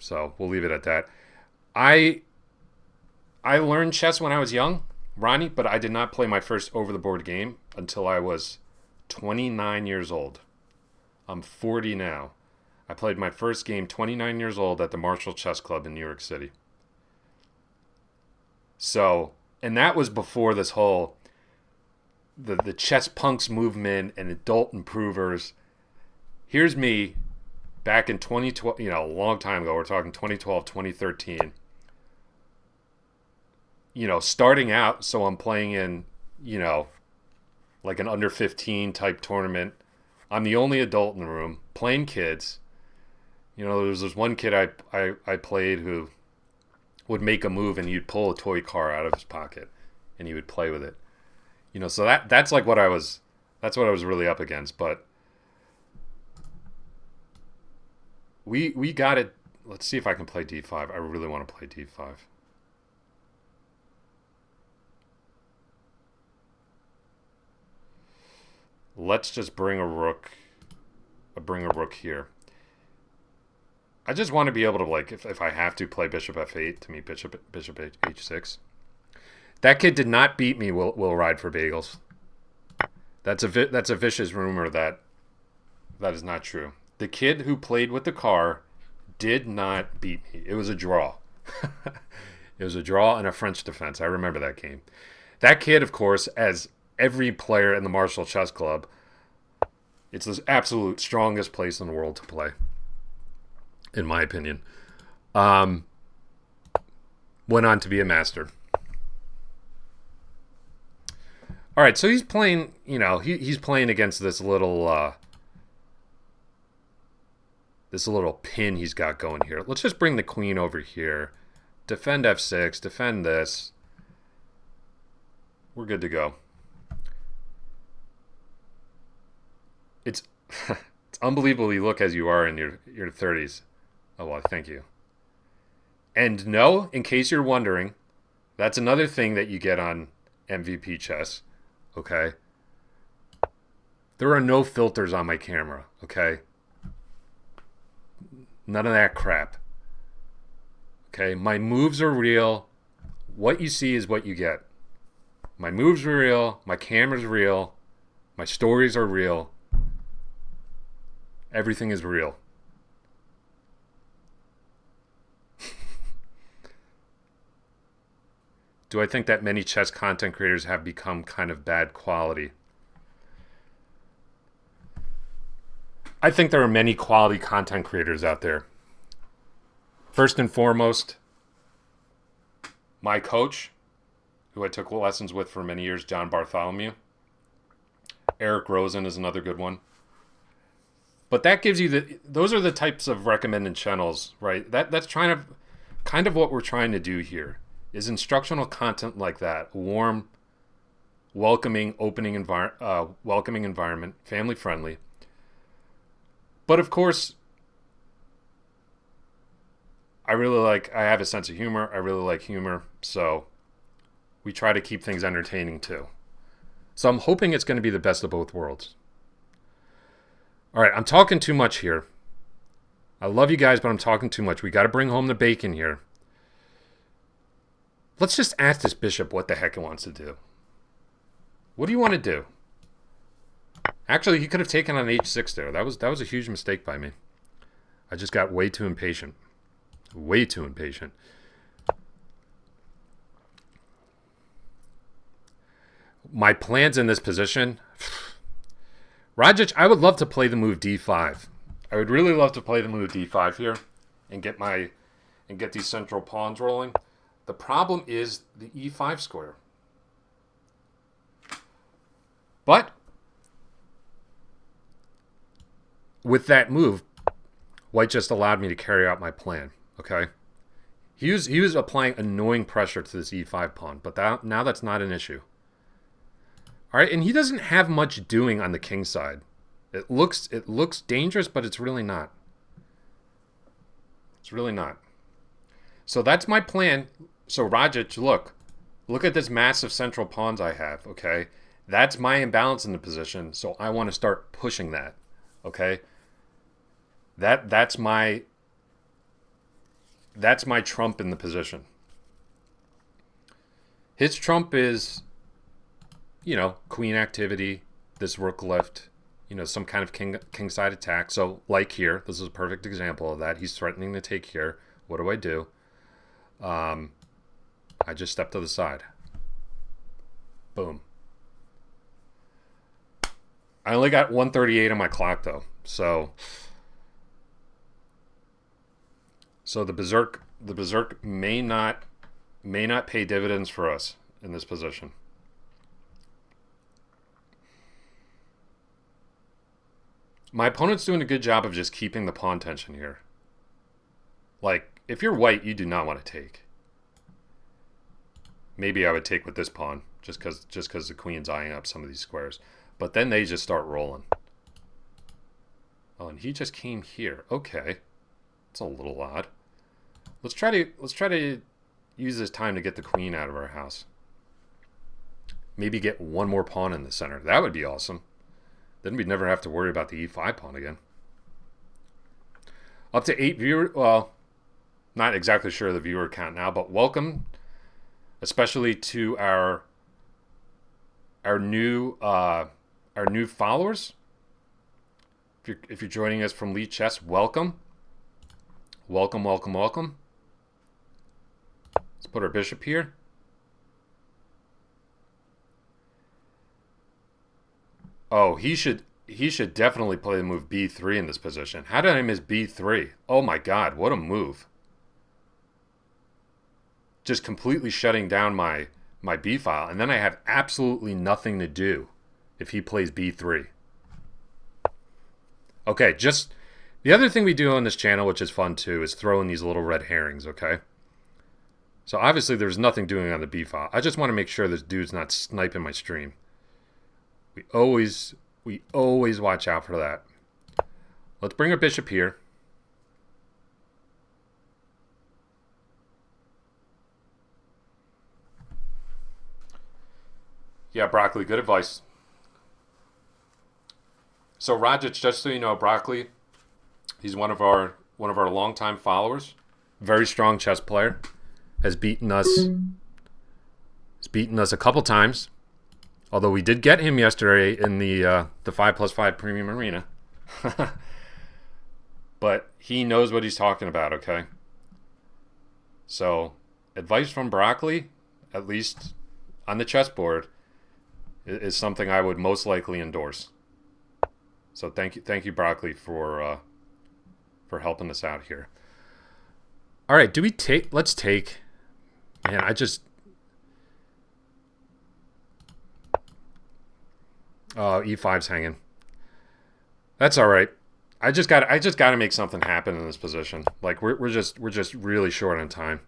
So we'll leave it at that. I learned chess when I was young, Ronnie, but I did not play my first over-the-board game until I was 29 years old. I'm 40 now. I played my first game 29 years old at the Marshall Chess Club in New York City. So, and that was before this whole the chess punks movement and adult improvers. Here's me back in 2012, a long time ago. We're talking 2012, 2013. Starting out, so I'm playing in, like an under 15 type tournament. I'm the only adult in the room, playing kids. There was this one kid I played who would make a move and he'd pull a toy car out of his pocket and he would play with it. So that's like that's what I was really up against. But we got it. Let's see if I can play d5. I really want to play d5. Let's just bring a rook here. I just want to be able to, like, if I have to, play bishop f8 to meet bishop h6. That kid did not beat me. Will ride for bagels. That's a vicious rumor that is not true. The kid who played with the car did not beat me. It was a draw. It was a draw and a French defense. I remember that game. That kid, of course, as every player in the Marshall Chess Club, it's the absolute strongest place in the world to play, in my opinion. Went on to be a master. All right, so he's playing, he's playing against this little pin he's got going here. Let's just bring the queen over here. Defend f6, defend this. We're good to go. It's it's unbelievable you look as you are in your 30s. Oh, well, thank you. And no, in case you're wondering, that's another thing that you get on MVP Chess, okay? There are no filters on my camera, okay? None of that crap. Okay, my moves are real. What you see is what you get. My moves are real. My camera's real. My stories are real. Everything is real. Do I think that many chess content creators have become kind of bad quality? I think there are many quality content creators out there. First and foremost, my coach, who I took lessons with for many years, John Bartholomew. Eric Rosen is another good one. But that gives you those are the types of recommended channels, right? That's kind of what we're trying to do here is instructional content like that, warm, welcoming, welcoming environment, family friendly. But of course, I have a sense of humor. I really like humor, so we try to keep things entertaining too. So I'm hoping it's going to be the best of both worlds. All right, I'm talking too much here. I love you guys, but I'm talking too much. We got to bring home the bacon here. Let's just ask this bishop what the heck it wants to do. What do you want to do? Actually, he could have taken on h6 there. That was a huge mistake by me. I just got way too impatient. Way too impatient. My plans in this position... Rajic, I would love to play the move d5. I would really love to play the move d5 here and get these central pawns rolling. The problem is the e5 square. But with that move, white just allowed me to carry out my plan, okay? He was applying annoying pressure to this e5 pawn, but now that's not an issue. All right, and he doesn't have much doing on the king side. It looks dangerous, but it's really not. It's really not. So that's my plan. So Rajic, look at this massive central pawns I have, okay? That's my imbalance in the position, so I want to start pushing that, okay? That's my trump in the position. His trump is, queen activity, this rook lift, some kind of king side attack. So like here, this is a perfect example of that. He's threatening to take here. What do? I just step to the side. Boom. I only got 138 on my clock though. So the berserk may not pay dividends for us in this position. My opponent's doing a good job of just keeping the pawn tension here. Like, if you're white, you do not want to take. Maybe I would take with this pawn, just because the queen's eyeing up some of these squares. But then they just start rolling. Oh, and he just came here. Okay. It's a little odd. Let's try to use this time to get the queen out of our house. Maybe get one more pawn in the center. That would be awesome. Then we'd never have to worry about the e5 pawn again. Up to 8 viewers. Well, not exactly sure of the viewer count now, but welcome, especially to our new followers. If you're joining us from Lichess, welcome. Welcome, welcome, welcome. Let's put our bishop here. Oh, he should definitely play the move b3 in this position. How did I miss b3? Oh my god, what a move. Just completely shutting down my b file, and then I have absolutely nothing to do if he plays b3. Okay, just the other thing we do on this channel, which is fun too, is throw in these little red herrings, okay? So obviously there's nothing doing on the b file. I just want to make sure this dude's not sniping my stream. We always watch out for that. Let's bring our bishop here. Yeah, Broccoli, good advice. So Rajic, just so you know, Broccoli, he's one of our longtime followers. Very strong chess player. Has beaten us a couple times. Although we did get him yesterday in the 5+5 Premium Arena. But he knows what he's talking about, okay? So, advice from Broccoli, at least on the chessboard, is something I would most likely endorse. So thank you, Broccoli, for helping us out here. All right, let's take. Man, E5's hanging. That's all right. I just got to make something happen in this position. Like we're just really short on time.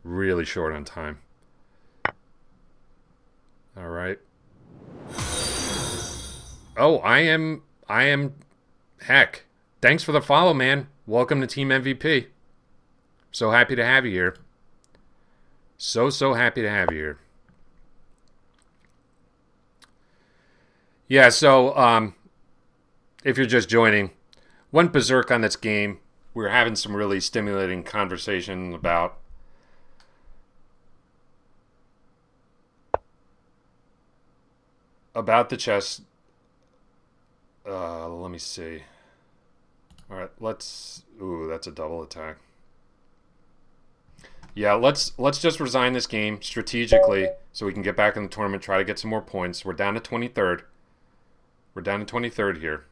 Really short on time. All right. Oh, I am heck. Thanks for the follow, man. Welcome to Team MVP. So happy to have you here. So happy to have you here. Yeah, so if you're just joining, went berserk on this game. We were having some really stimulating conversation about the chess. Let me see. All right, let's. Ooh, that's a double attack. Yeah, let's just resign this game strategically so we can get back in the tournament, try to get some more points. We're down to 23rd. We're down to 23rd here.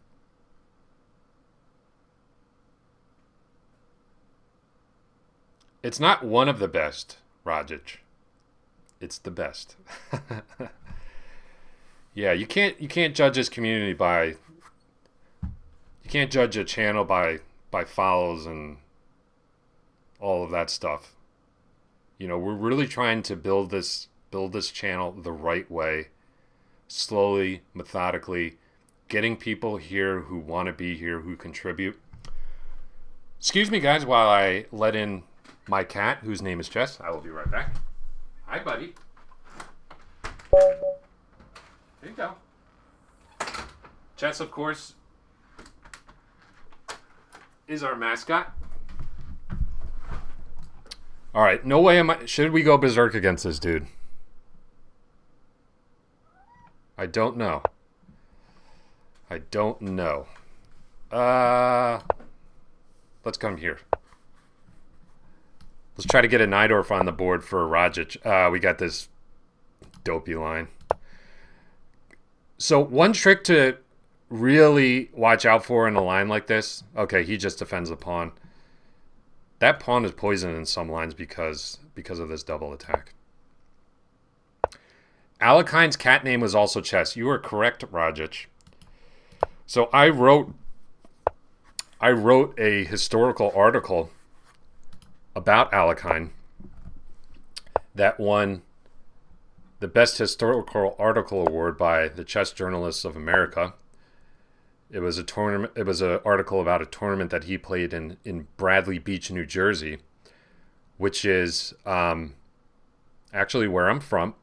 It's not one of the best, Rajic. It's the best. Yeah, you can't judge this community by. You can't judge a channel by follows and all of that stuff. You know, we're really trying to build this channel the right way, slowly, methodically, getting people here who want to be here, who contribute. Excuse me, guys, while I let in my cat, whose name is Jess. I will be right back. Hi, buddy. There you go. Jess, of course, is our mascot. All right, no way am I. Should we go berserk against this dude? I don't know. I don't know. Let's come here. Let's try to get a Najdorf on the board for Rajic. We got this dopey line. So one trick to really watch out for in a line like this. Okay, he just defends the pawn. That pawn is poisoned in some lines because of this double attack. Alekine's cat name was also chess. You are correct, Rajic. So I wrote a historical article about Alekine that won the Best Historical Article Award by the Chess Journalists of America. It was a tournament. It was an article about a tournament that he played in Bradley Beach, New Jersey, which is actually where I'm from,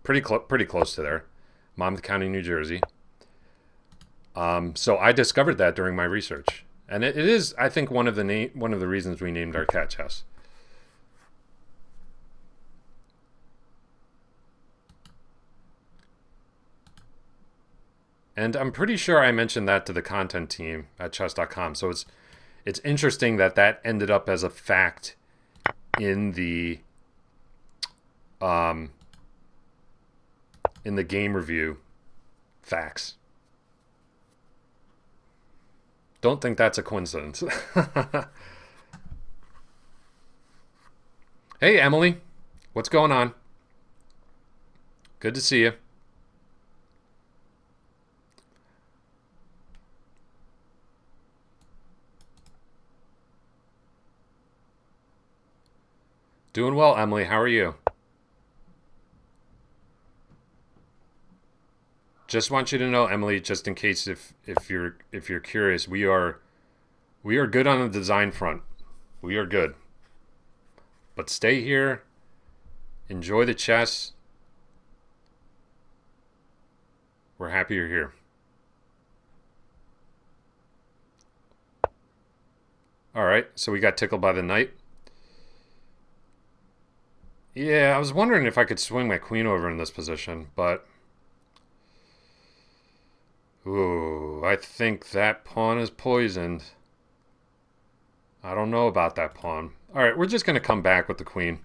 pretty close to there, Monmouth County, New Jersey. So I discovered that during my research, and it is, I think, one of the reasons we named our cat chess. And I'm pretty sure I mentioned that to the content team at chess.com. So it's interesting that that ended up as a fact in the game review facts. Don't think that's a coincidence. Hey, Emily. What's going on? Good to see you. Doing well, Emily. How are you? Just want you to know, Emily, just in case if you're curious, we are good on the design front. We are good. But stay here, enjoy the chess. We're happy you're here. All right, so we got tickled by the knight. Yeah, I was wondering if I could swing my queen over in this position, but ooh, I think that pawn is poisoned. I don't know about that pawn. All right, we're just going to come back with the queen.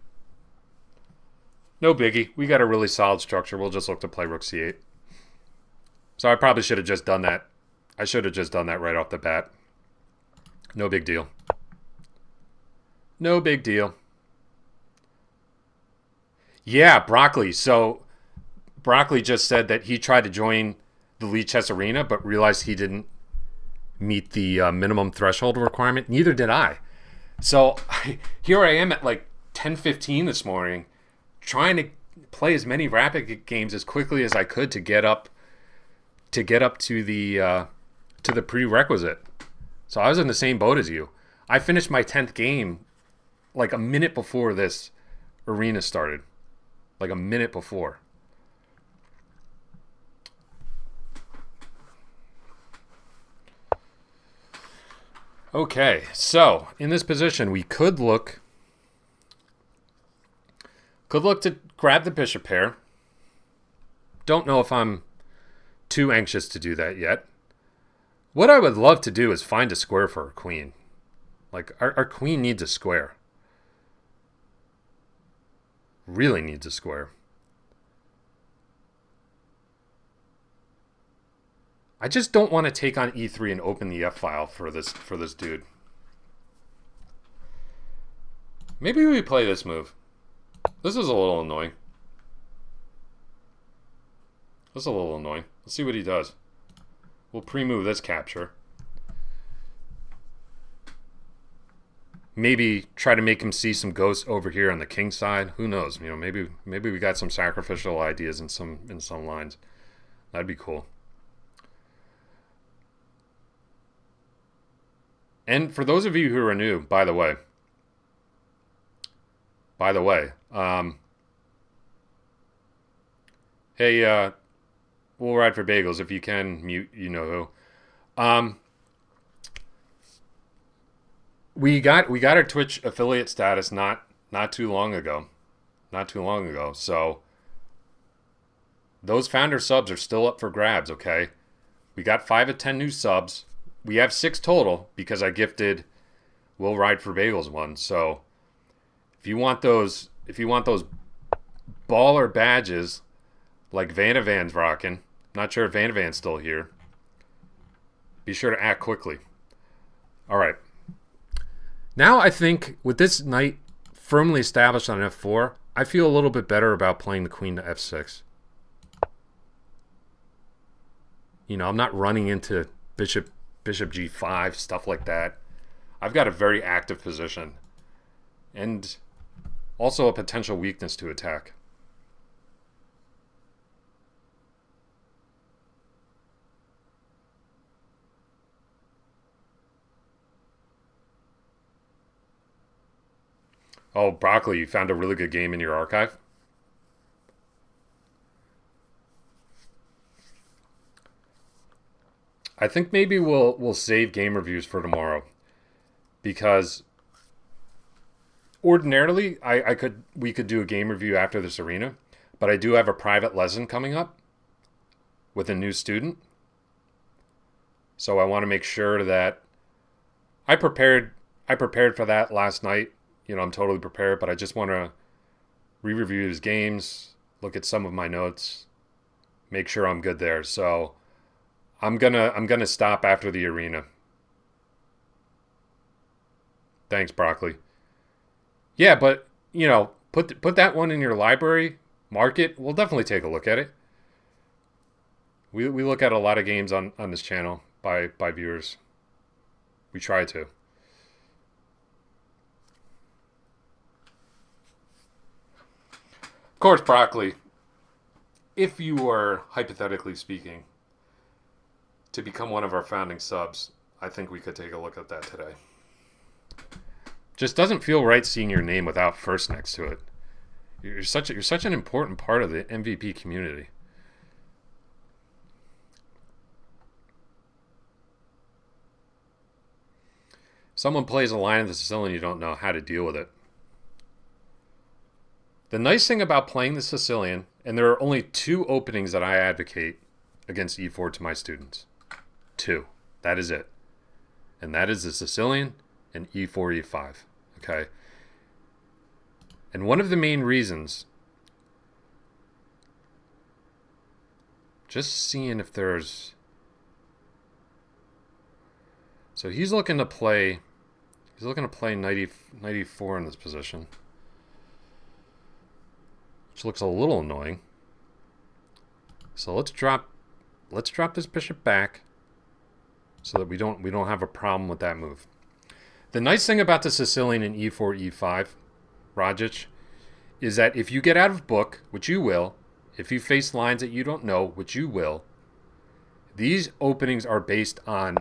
No biggie. We got a really solid structure. We'll just look to play rook c8. So I probably should have just done that. I should have just done that right off the bat. No big deal. No big deal. Yeah, Broccoli. So Broccoli just said that he tried to join the Lichess Arena, but realized he didn't meet the minimum threshold requirement. Neither did I. So here I am at like 10:15 this morning, trying to play as many rapid games as quickly as I could to get up to the prerequisite. So I was in the same boat as you. I finished my 10th game like a minute before this arena started. Like a minute before. Okay, so in this position, we could look to grab the bishop pair. Don't know if I'm too anxious to do that yet. What I would love to do is find a square for our queen. Like, our queen needs a square. Really needs a square. I just don't want to take on e3 and open the f file for this dude. Maybe we play this move. This is a little annoying. This is a little annoying. Let's see what he does. We'll pre-move this capture. Maybe try to make him see some ghosts over here on the king side. Who knows? You know, maybe we got some sacrificial ideas in some lines. That'd be cool. And for those of you who are new, by the way, hey, we'll ride for bagels. If you can mute, you know who. We got our Twitch affiliate status not too long ago. So those founder subs are still up for grabs, okay? We got 5 of 10 new subs. We have 6 total because I gifted Will Ride for Bagels one. So if you want those baller badges like Vanavan's rocking, not sure if Vanavan's still here, be sure to act quickly. All right. Now I think with this knight firmly established on f4, I feel a little bit better about playing the queen to f6. You know, I'm not running into bishop g5, stuff like that. I've got a very active position and also a potential weakness to attack. Oh, Broccoli, you found a really good game in your archive? I think maybe we'll save game reviews for tomorrow, because ordinarily we could do a game review after this arena, but I do have a private lesson coming up with a new student. So I want to make sure that I prepared for that last night. You know, I'm totally prepared, but I just want to re-review his games, look at some of my notes, make sure I'm good there. So I'm gonna stop after the arena. Thanks, Broccoli. Yeah, but you know, put that one in your library, mark it. We'll definitely take a look at it. We look at a lot of games on this channel by viewers. We try to. Of course, Broccoli, if you were, hypothetically speaking, to become one of our founding subs, I think we could take a look at that today. Just doesn't feel right seeing your name without first next to it. You're such an important part of the MVP community. Someone plays a line of the Sicilian, you don't know how to deal with it. The nice thing about playing the Sicilian, and there are only 2 openings that I advocate against e4 to my students. 2. That is it. And that is the Sicilian and e4, e5. Okay? And one of the main reasons, just seeing if there's... So he's looking to play 94 in this position, which looks a little annoying. So let's drop this bishop back so that we don't have a problem with that move. The nice thing about the Sicilian in e4, e5, Rajic, is that if you get out of book, which you will, if you face lines that you don't know, which you will, these openings are based on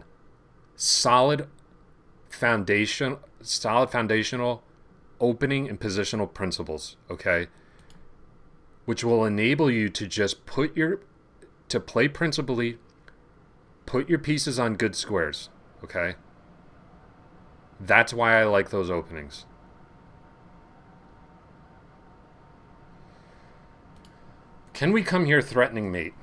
solid foundational opening and positional principles, okay? Which will enable you to just play principally, put your pieces on good squares, okay? That's why I like those openings. Can we come here threatening mate?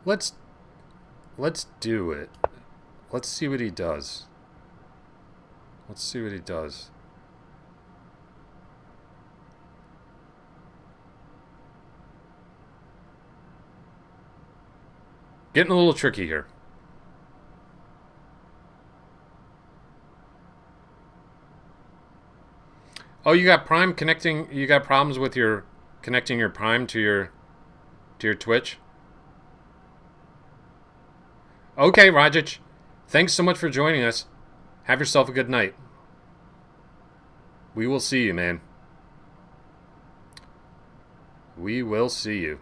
Let's do it. Let's see what he does. Let's see what he does. Getting a little tricky here. Oh, you got Prime connecting. You got problems with your connecting your Prime to your Twitch? Okay, Rajic. Thanks so much for joining us. Have yourself a good night. We will see you, man. We will see you.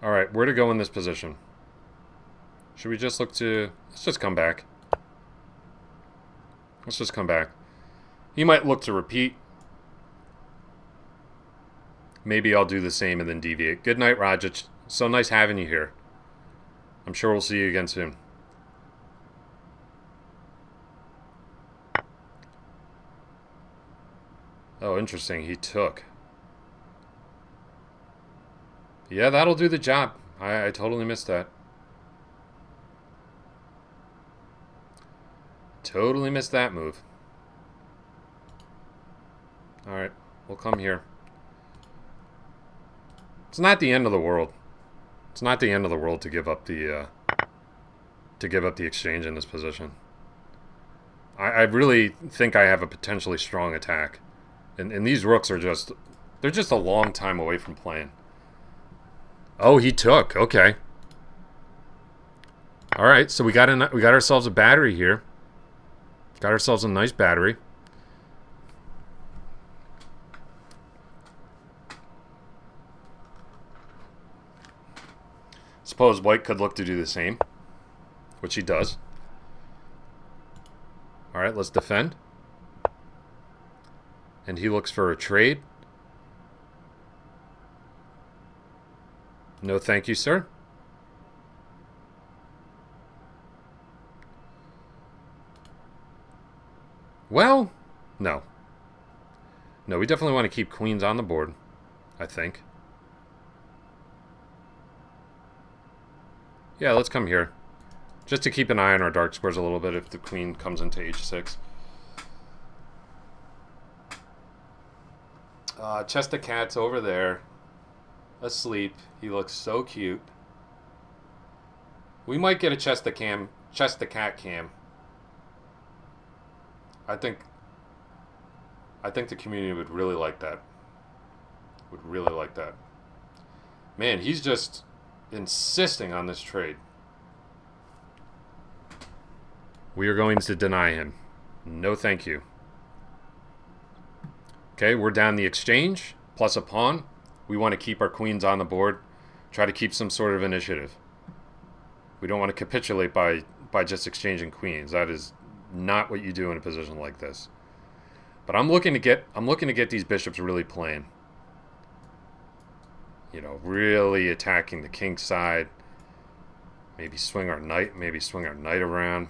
All right, where to go in this position? Should we just look to... Let's just come back. Let's just come back. He might look to repeat. Maybe I'll do the same and then deviate. Good night, Rajic. So nice having you here. I'm sure we'll see you again soon. Oh, interesting. He took. Yeah, that'll do the job. I totally missed that. Totally missed that move. Alright, we'll come here. It's not the end of the world. It's not the end of the world to give up the exchange in this position. I really think I have a potentially strong attack. And these rooks are just... They're just a long time away from playing. Oh, he took. Okay. Alright, so we got ourselves a battery here. Got ourselves a nice battery. Suppose white could look to do the same, which he does. Alright, let's defend. And he looks for a trade. No thank you, sir. Well, no. No, we definitely want to keep queens on the board, I think. Yeah, let's come here. Just to keep an eye on our dark squares a little bit if the queen comes into h6. Chest of Cat's over there. Asleep. He looks so cute. We might get a chest of cat cam. I think the community would really like that. Would really like that. Man, he's just insisting on this trade. We are going to deny him. No thank you. Okay, we're down the exchange, plus a pawn. We want to keep our queens on the board. Try to keep some sort of initiative. We don't want to capitulate by just exchanging queens. That is not what you do in a position like this. But I'm looking to get these bishops really playing. You know, really attacking the king side. Maybe swing our knight around.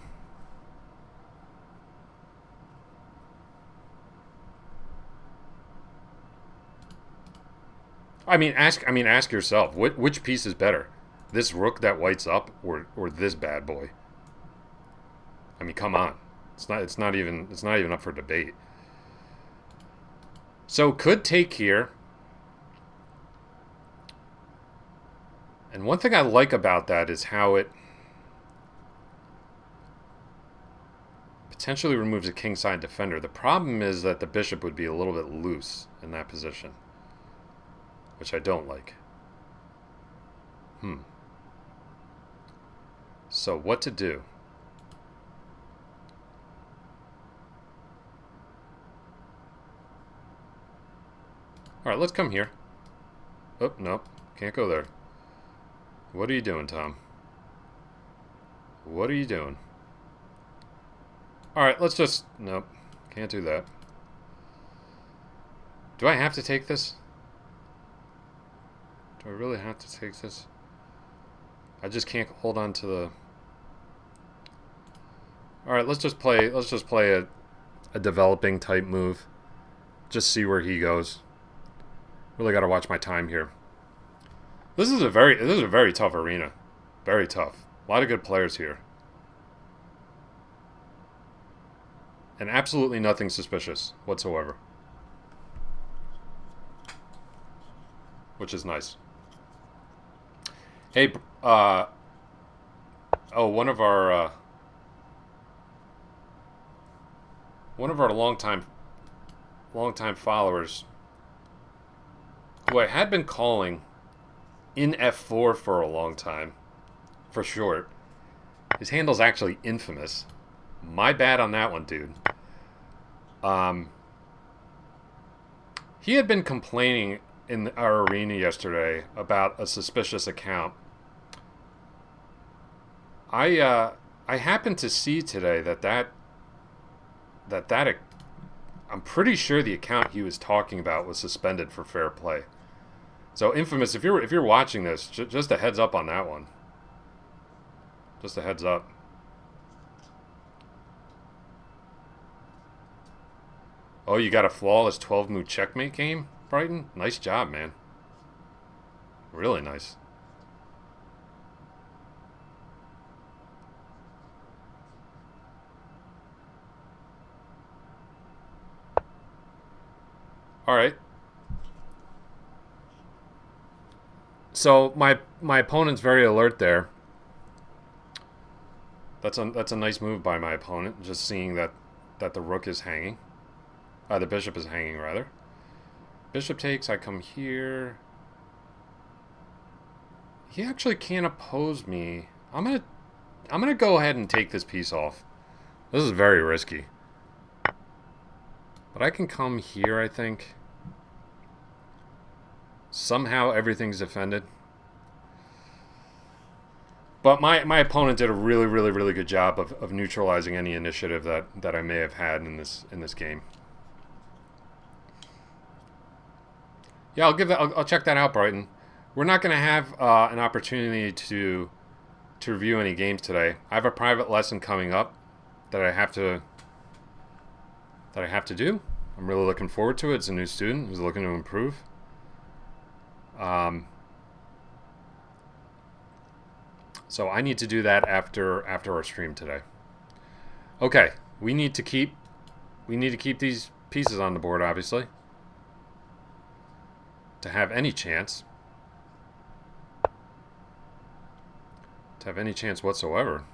I mean, ask yourself, which piece is better? This rook that white's up, or this bad boy? I mean, come on. It's not even up for debate. So could take here. And one thing I like about that is how it potentially removes a kingside defender. The problem is that the bishop would be a little bit loose in that position, which I don't like. So what to do? Alright, let's come here. Oh, nope. Can't go there. What are you doing, Tom? What are you doing? Alright, let's just... Nope. Can't do that. Do I have to take this? Do I really have to take this? I just can't hold on to the... Alright, let's just play a developing type move. Just see where he goes. Really got to watch my time here. This is a very tough arena. Very tough. A lot of good players here. And absolutely nothing suspicious whatsoever. Which is nice. Hey, oh, one of our longtime followers, who I had been calling in F4 for a long time, for short. His handle's actually Infamous. My bad on that one, dude. He had been complaining in our arena yesterday about a suspicious account. I happened to see today that I'm pretty sure the account he was talking about was suspended for fair play. So Infamous, if you're watching this, just a heads up on that one. Just a heads up. Oh, you got a flawless 12-move checkmate game, Brighton? Nice job, man. Really nice. All right. So my opponent's very alert there. That's a nice move by my opponent. Just seeing that the rook is hanging, the bishop is hanging rather. Bishop takes. I come here. He actually can't oppose me. I'm gonna go ahead and take this piece off. This is very risky. But I can come here, I think. Somehow everything's defended. But my opponent did a really good job of neutralizing any initiative that I may have had in this game. Yeah, I'll check that out, Brighton. We're not going to have an opportunity to review any games today. I have a private lesson coming up that I have to do. I'm really looking forward to it. It's a new student who's looking to improve. So I need to do that after our stream today. Okay, we need to keep these pieces on the board, obviously, to have any chance. To have any chance whatsoever.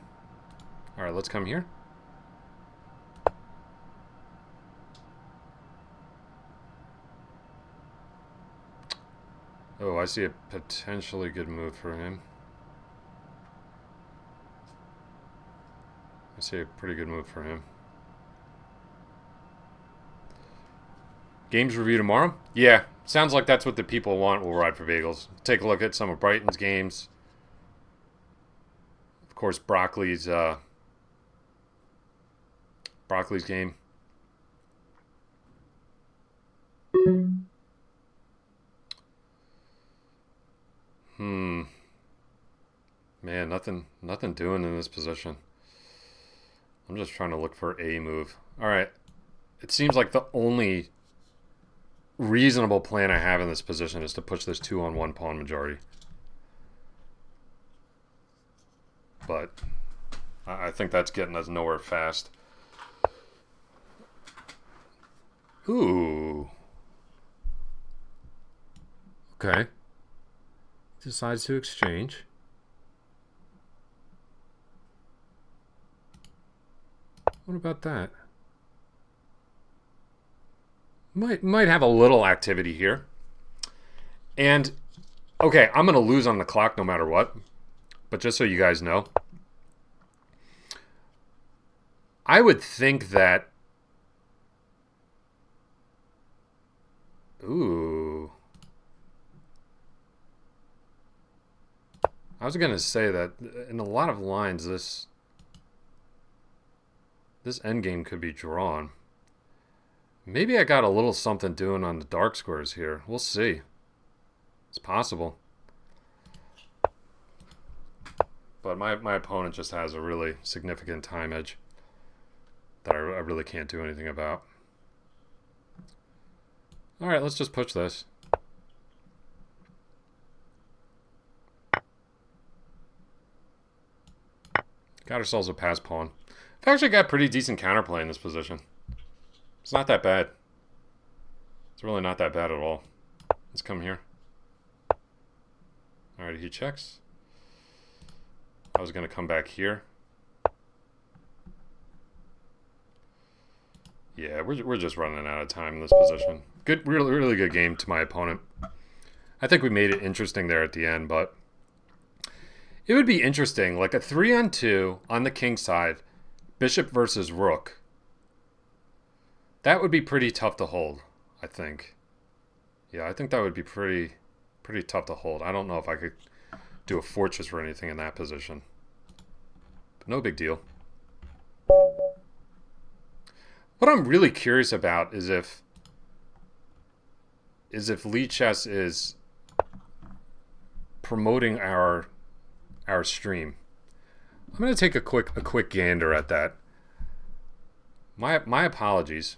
All right, let's come here. Oh, I see a potentially good move for him. I see a pretty good move for him. Games review tomorrow? Yeah, sounds like that's what the people want. We'll ride for bagels. Take a look at some of Brighton's games. Of course, Broccoli's game. Man, nothing doing in this position. I'm just trying to look for a move. All right. It seems like the only reasonable plan I have in this position is to push this 2-on-1 pawn majority. But I think that's getting us nowhere fast. Ooh. Okay. Decides to exchange. What about that? Might have a little activity here. And, okay, I'm going to lose on the clock no matter what. But just so you guys know, I would think that... Ooh. I was going to say that in a lot of lines, this endgame could be drawn. Maybe I got a little something doing on the dark squares here. We'll see. It's possible. But my opponent just has a really significant time edge that I really can't do anything about. All right, let's just push this. Got ourselves a pass pawn. I've actually got pretty decent counterplay in this position. It's not that bad. It's really not that bad at all. Let's come here. Alright, he checks. I was going to come back here. Yeah, we're just running out of time in this position. Good, really good game to my opponent. I think we made it interesting there at the end, but it would be interesting, like a 3-on-2 on the king side, bishop versus rook. That would be pretty tough to hold, I think. Yeah, I think that would be pretty tough to hold. I don't know if I could do a fortress or anything in that position. But no big deal. What I'm really curious about is if Lichess is promoting our stream. I'm going to take a quick gander at that. My apologies.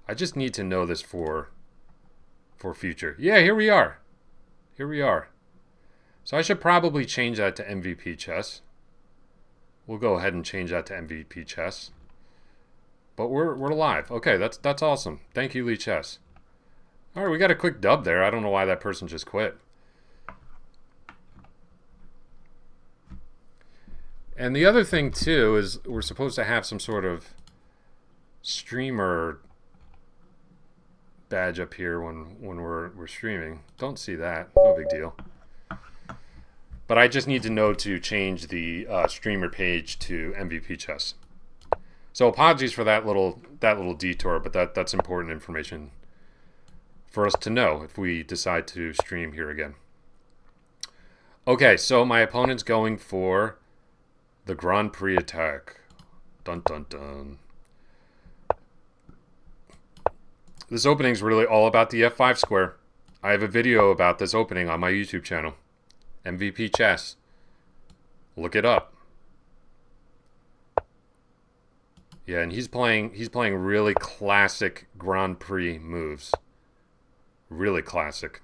I just need to know this for future. Yeah, here we are. Here we are. So I should probably change that to MVP chess. We'll go ahead and change that to MVP chess. But we're live. Okay, that's awesome. Thank you, Lichess. All right, we got a quick dub there. I don't know why that person just quit. And the other thing too is we're supposed to have some sort of streamer badge up here when we're streaming. Don't see that. No big deal. But I just need to know to change the streamer page to MVP chess. So apologies for that little detour, but that's important information for us to know if we decide to stream here again. Okay, so my opponent's going for the Grand Prix attack. Dun dun dun. This opening is really all about the F5 square. I have a video about this opening on my YouTube channel. MVP Chess. Look it up. Yeah, and he's playing really classic Grand Prix moves. Really classic.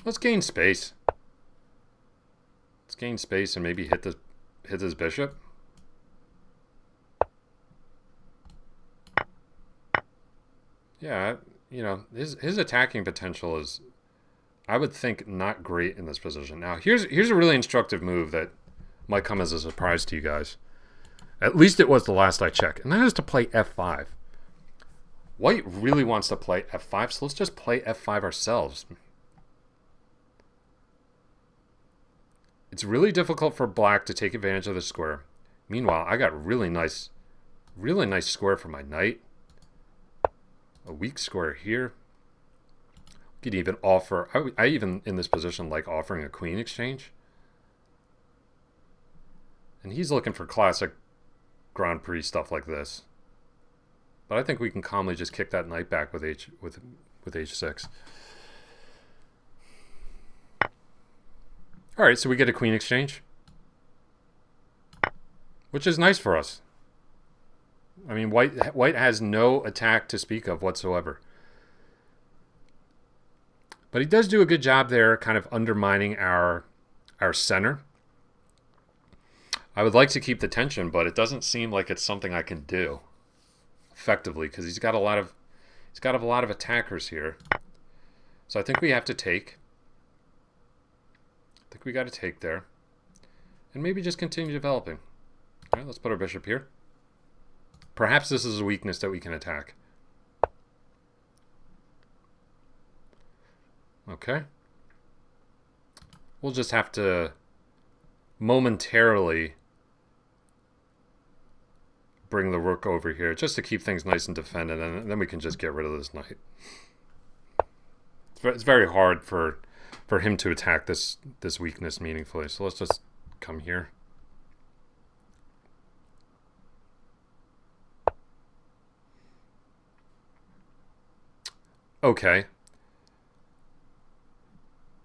Let's gain space. Let's gain space and maybe hit this bishop. Yeah, you know, his attacking potential is, I would think, not great in this position. Now, here's a really instructive move that might come as a surprise to you guys. At least it was the last I checked, and that is to play F5. White really wants to play F5, so let's just play F5 ourselves. It's really difficult for black to take advantage of the square. Meanwhile, I got really nice square for my knight. A weak square here. Could even offer, I even in this position like offering a queen exchange. And he's looking for classic Grand Prix stuff like this. But I think we can calmly just kick that knight back with h6. All right, so we get a queen exchange, which is nice for us. I mean, white has no attack to speak of whatsoever. But he does do a good job there, kind of undermining our center. I would like to keep the tension, but it doesn't seem like it's something I can do effectively because he's got a lot of attackers here. So I think we have to take. I think we got to take there, and maybe just continue developing. All right, let's put our bishop here. Perhaps this is a weakness that we can attack. Okay. We'll just have to momentarily bring the rook over here just to keep things nice and defended, and then we can just get rid of this knight. It's very hard for him to attack this weakness meaningfully. So let's just come here. Okay.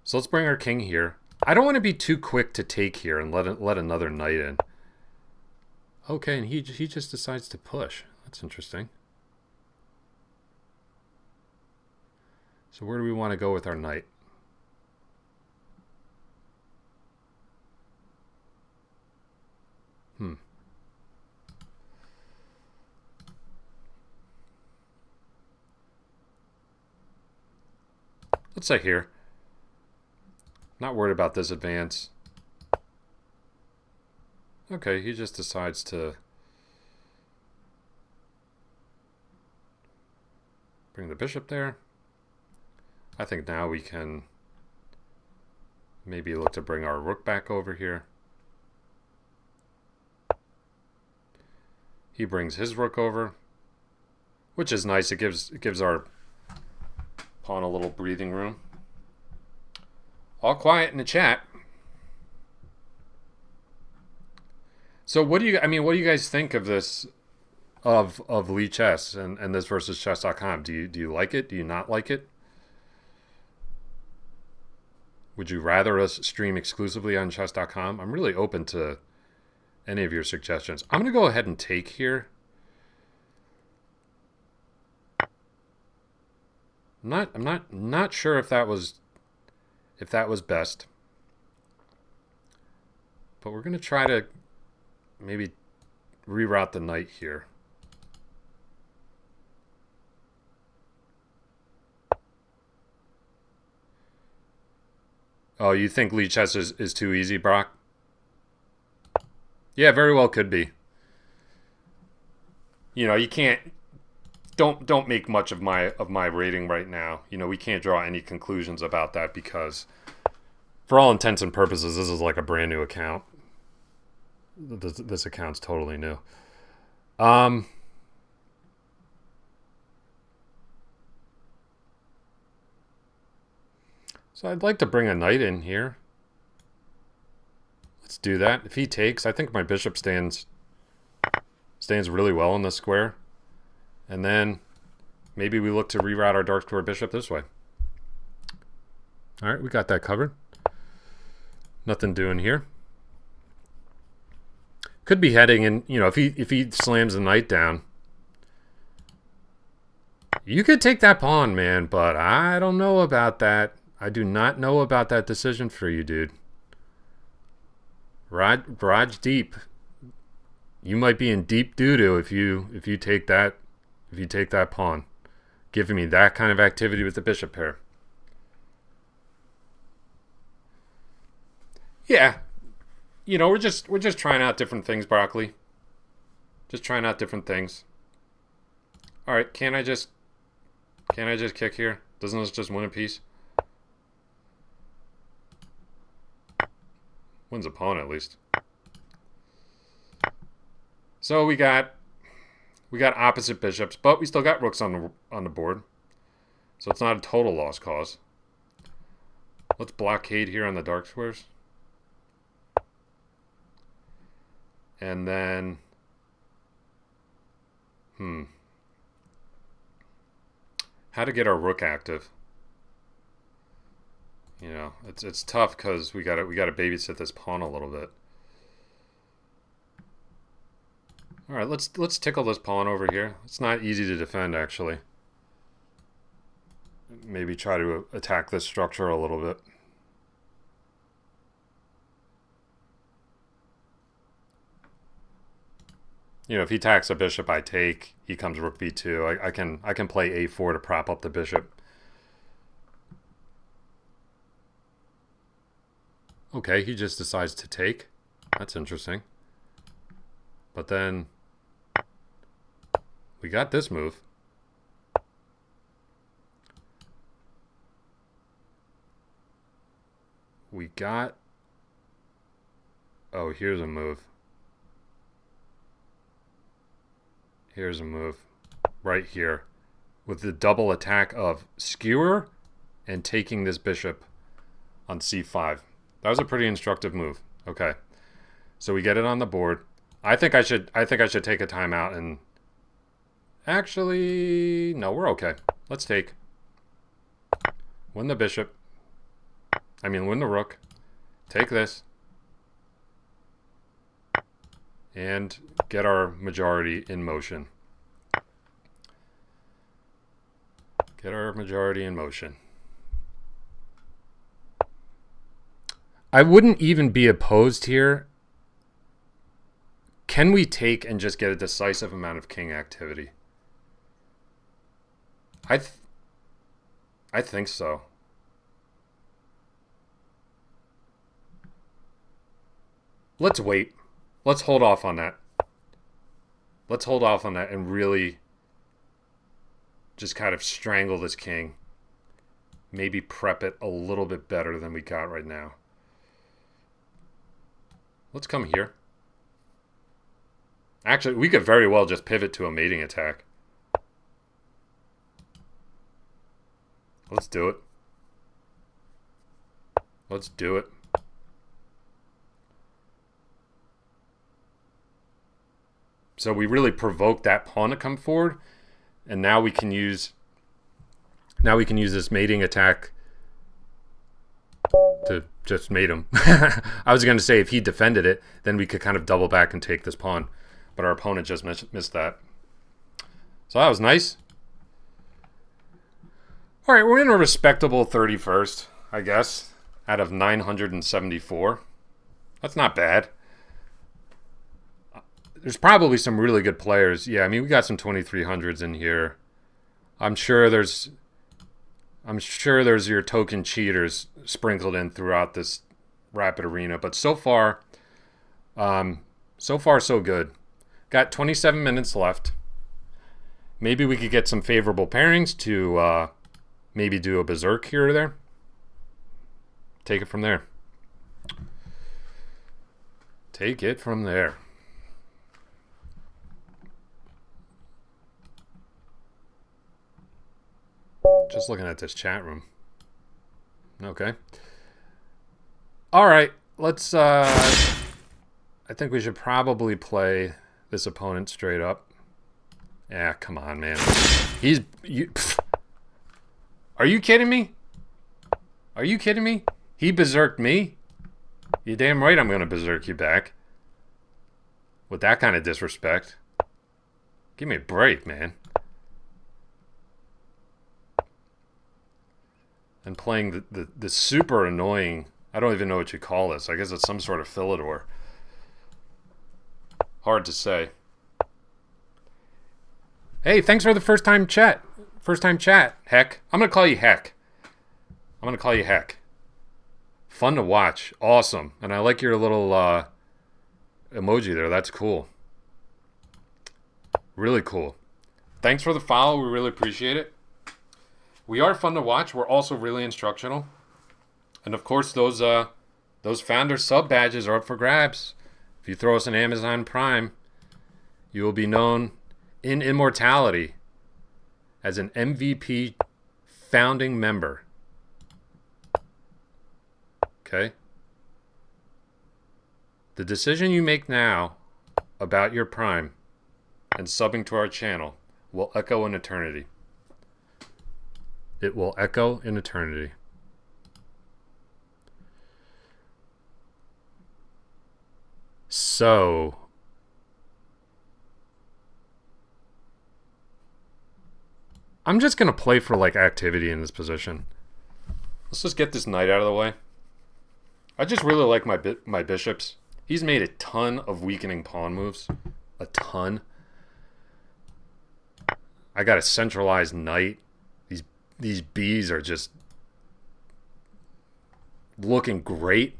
So let's bring our king here. I don't want to be too quick to take here and let another knight in. Okay, and he just decides to push. That's interesting. So where do we want to go with our knight? Let's say here. Not worried about this advance. Okay, he just decides to bring the bishop there. I think now we can maybe look to bring our rook back over here. He brings his rook over, which is nice. It gives our pawn a little breathing room. All quiet in the chat. So what do you guys think of this of Lichess and this versus chess.com? Do you like it? Do you not like it? Would you rather us stream exclusively on chess.com? I'm really open to any of your suggestions. I'm going to go ahead and take here. I'm not sure if that was best. But we're going to try to maybe reroute the knight here. Oh, you think Lichess is too easy, Brock? Yeah, very well could be. You know, you can't don't make much of my rating right now. You know, we can't draw any conclusions about that because for all intents and purposes, this is like a brand new account. This account's totally new. So I'd like to bring a knight in here. Let's do that. If he takes, I think my bishop stands really well in this square. And then maybe we look to reroute our dark square bishop this way. All right, we got that covered. Nothing doing here. Could be heading in, you know, if he slams the knight down. You could take that pawn, man, but I don't know about that. I do not know about that decision for you, dude. Raj deep. You might be in deep doo-doo if you take that pawn, giving me that kind of activity with the bishop pair. Yeah, you know, we're just trying out different things, Broccoli. Just trying out different things. All right, can't I just kick here? Doesn't this just win a piece? Wins a pawn at least. So we got opposite bishops, but we still got rooks on the board. So it's not a total lost cause. Let's blockade here on the dark squares. And then how to get our rook active. You know, it's tough because we gotta babysit this pawn a little bit. All right, let's tickle this pawn over here. It's not easy to defend, actually. Maybe try to attack this structure a little bit. You know, if he attacks a bishop, I take. He comes rook b2. I can play a4 to prop up the bishop. Okay, he just decides to take. That's interesting. But then we got this move. We got... Oh, here's a move. Here's a move. Right here. With the double attack of skewer and taking this bishop on c5. That was a pretty instructive move. Okay. So we get it on the board. I think I should take a timeout and... Actually, no, we're okay. Let's take. Win the bishop. I mean, win the rook. Take this. And get our majority in motion. Get our majority in motion. I wouldn't even be opposed here. Can we take and just get a decisive amount of king activity? I think so. Let's wait. Let's hold off on that. Let's hold off on that and really just kind of strangle this king. Maybe prep it a little bit better than we got right now. Let's come here. Actually, we could very well just pivot to a mating attack. Let's do it. Let's do it. So we really provoked that pawn to come forward, and now we can use this mating attack to just mate him. I was going to say if he defended it, then we could kind of double back and take this pawn, but our opponent just missed that. So that was nice. All right, we're in a respectable 31st, I guess, out of 974. That's not bad. There's probably some really good players. Yeah, I mean, we got some 2300s in here. I'm sure there's your token cheaters sprinkled in throughout this Rapid Arena, but so far so good. Got 27 minutes left. Maybe we could get some favorable pairings to maybe do a berserk here or there. Take it from there. Take it from there. Just looking at this chat room. Okay. All right. Let's. I think we should probably play this opponent straight up. Yeah, come on, man. He's. Are you kidding me? Are you kidding me? He berserked me? You damn right I'm going to berserk you back. With that kind of disrespect. Give me a break, man. And playing the super annoying... I don't even know what you call this. I guess it's some sort of Philidor. Hard to say. Hey, thanks for the first time chat. First time chat, Heck. I'm going to call you Heck. I'm going to call you Heck. Fun to watch. Awesome. And I like your little emoji there. That's cool. Really cool. Thanks for the follow. We really appreciate it. We are fun to watch. We're also really instructional. And of course, those founder sub badges are up for grabs. If you throw us an Amazon Prime, you will be known in immortality as an MVP founding member. Okay? The decision you make now about your Prime and subbing to our channel will echo in eternity. It will echo in eternity. So, I'm just going to play for like activity in this position. Let's just get this knight out of the way. I just really like my bishops. He's made a ton of weakening pawn moves. A ton. I got a centralized knight. These Bs are just looking great.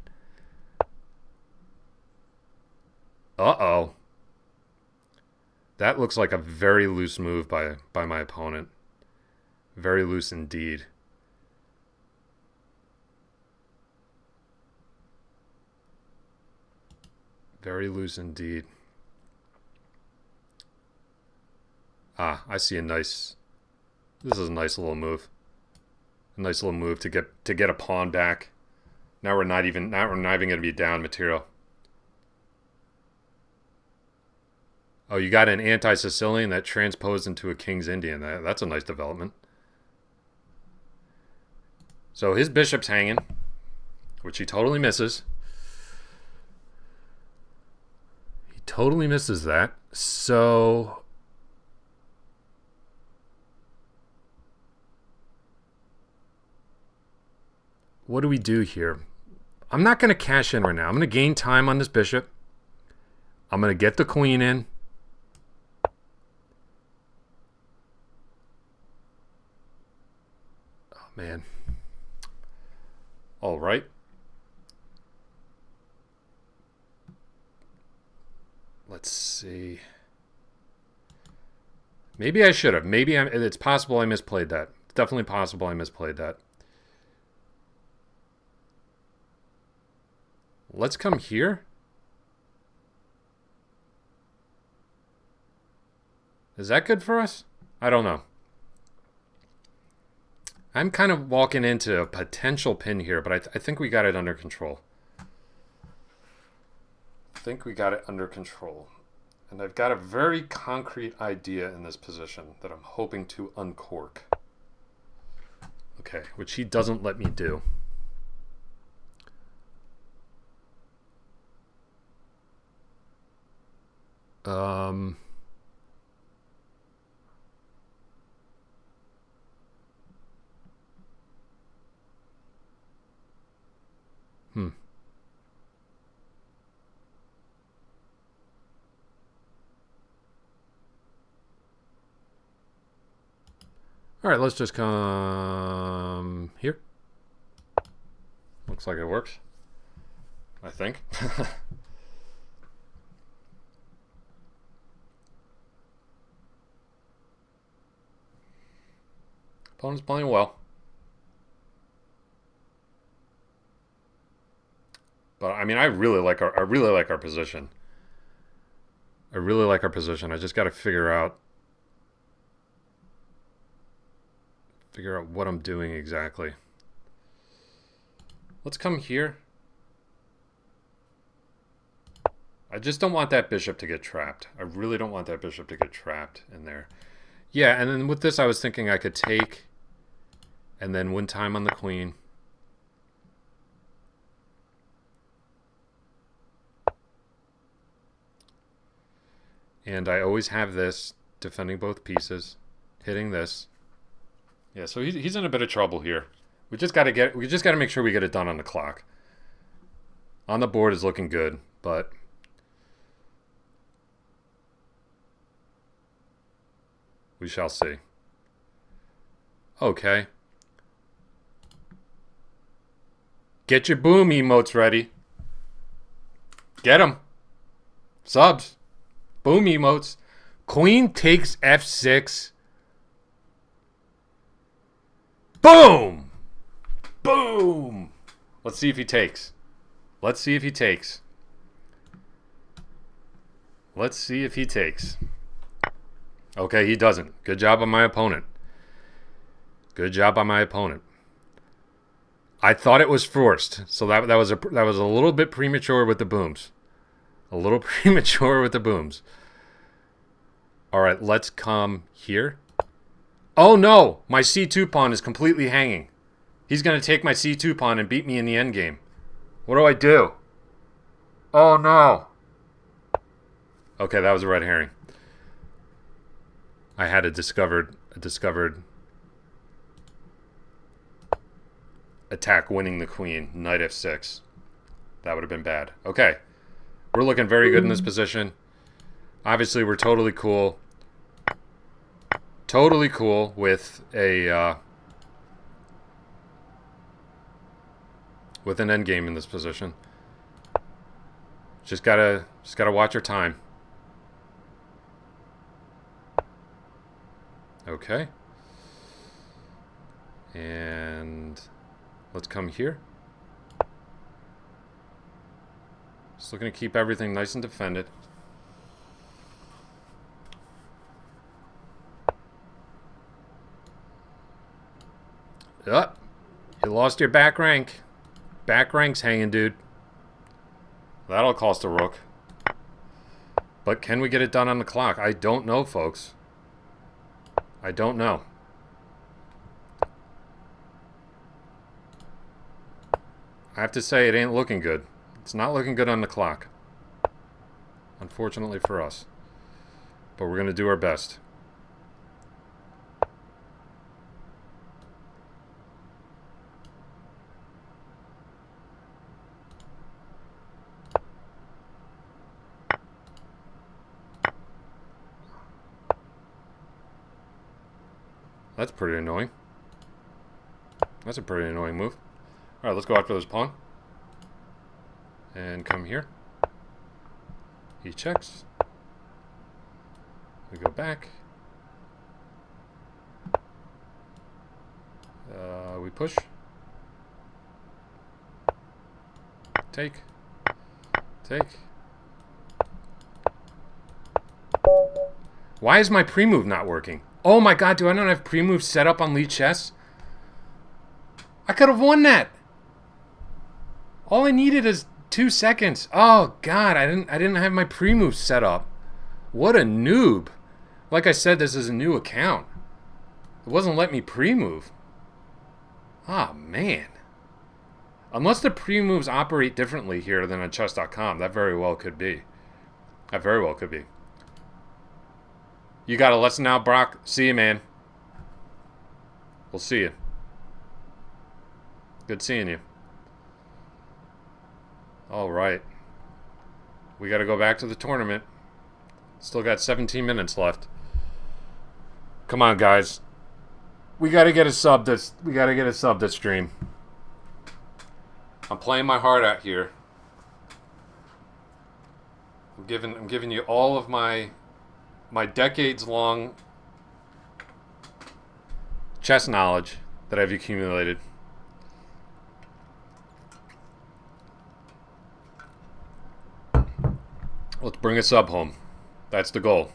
Uh-oh. That looks like a very loose move by my opponent. Very loose indeed. Very loose indeed. Ah, I see a nice... This is a nice little move. A nice little move to get a pawn back. Now we're not even going to be down material. Oh, you got an anti-Sicilian that transposed into a King's Indian. That's a nice development. So his bishop's hanging, which he totally misses. He totally misses that. So... what do we do here? I'm not going to cash in right now. I'm going to gain time on this bishop. I'm going to get the queen in. Oh, man. All right. Let's see. Maybe I should have. Maybe it's possible I misplayed that. It's definitely possible I misplayed that. Let's come here. Is that good for us? I don't know. I'm kind of walking into a potential pin here, but I think we got it under control. I think we got it under control. And I've got a very concrete idea in this position that I'm hoping to uncork. Okay, which he doesn't let me do. All right, let's just come here. Looks like it works. I think. Opponent's playing well. But I mean, I really like our position. I really like our position. I just got to figure out what I'm doing exactly. Let's come here. I just don't want that bishop to get trapped. I really don't want that bishop to get trapped in there. Yeah, and then with this I was thinking I could take and then win time on the queen. And I always have this defending both pieces, hitting this. Yeah, so he's in a bit of trouble here. We just got to make sure we get it done on the clock. On the board is looking good, but we shall see. Okay. Get your boom emotes ready. Get them. Subs. Boom emotes. Queen takes f6. Boom! Boom! Let's see if he takes. Let's see if he takes. Let's see if he takes. Okay, he doesn't. Good job on my opponent. Good job on my opponent. I thought it was forced, so that was a little bit premature with the booms. A little premature with the booms. All right, let's come here. Oh no, my c2 pawn is completely hanging. He's going to take my c2 pawn and beat me in the endgame. What do I do? Oh no. Okay, that was a red herring. I had a discovered attack winning the queen, knight f6. That would have been bad. Okay. We're looking very good in this position. Obviously, we're totally cool. Totally cool with a with an endgame in this position. Just gotta watch our time. Okay. And let's come here. Just looking to keep everything nice and defended. Up. You lost your back rank. Back rank's hanging, dude. That'll cost a rook. But can we get it done on the clock? I don't know, folks. I don't know. I have to say, it ain't looking good. It's not looking good on the clock. Unfortunately for us. But we're going to do our best. That's pretty annoying. That's a pretty annoying move. Alright, let's go after this pawn. And come here. He checks. We go back. We push. Take. Take. Why is my pre-move not working? Oh my god, do I not have pre-move set up on Lichess? I could have won that. All I needed is 2 seconds. Oh god, I didn't have my pre-move set up. What a noob. Like I said, this is a new account. It wasn't letting me pre-move. Ah, man. Unless the pre-moves operate differently here than on chess.com, that very well could be. That very well could be. You got a lesson now, Brock. See you, man. We'll see you. Good seeing you. All right. We got to go back to the tournament. Still got 17 minutes left. Come on, guys. We got to get a sub this. We got to get a sub this stream. I'm playing my heart out here. I'm giving you all of my decades-long chess knowledge that I've accumulated. Let's bring a sub home. That's the goal.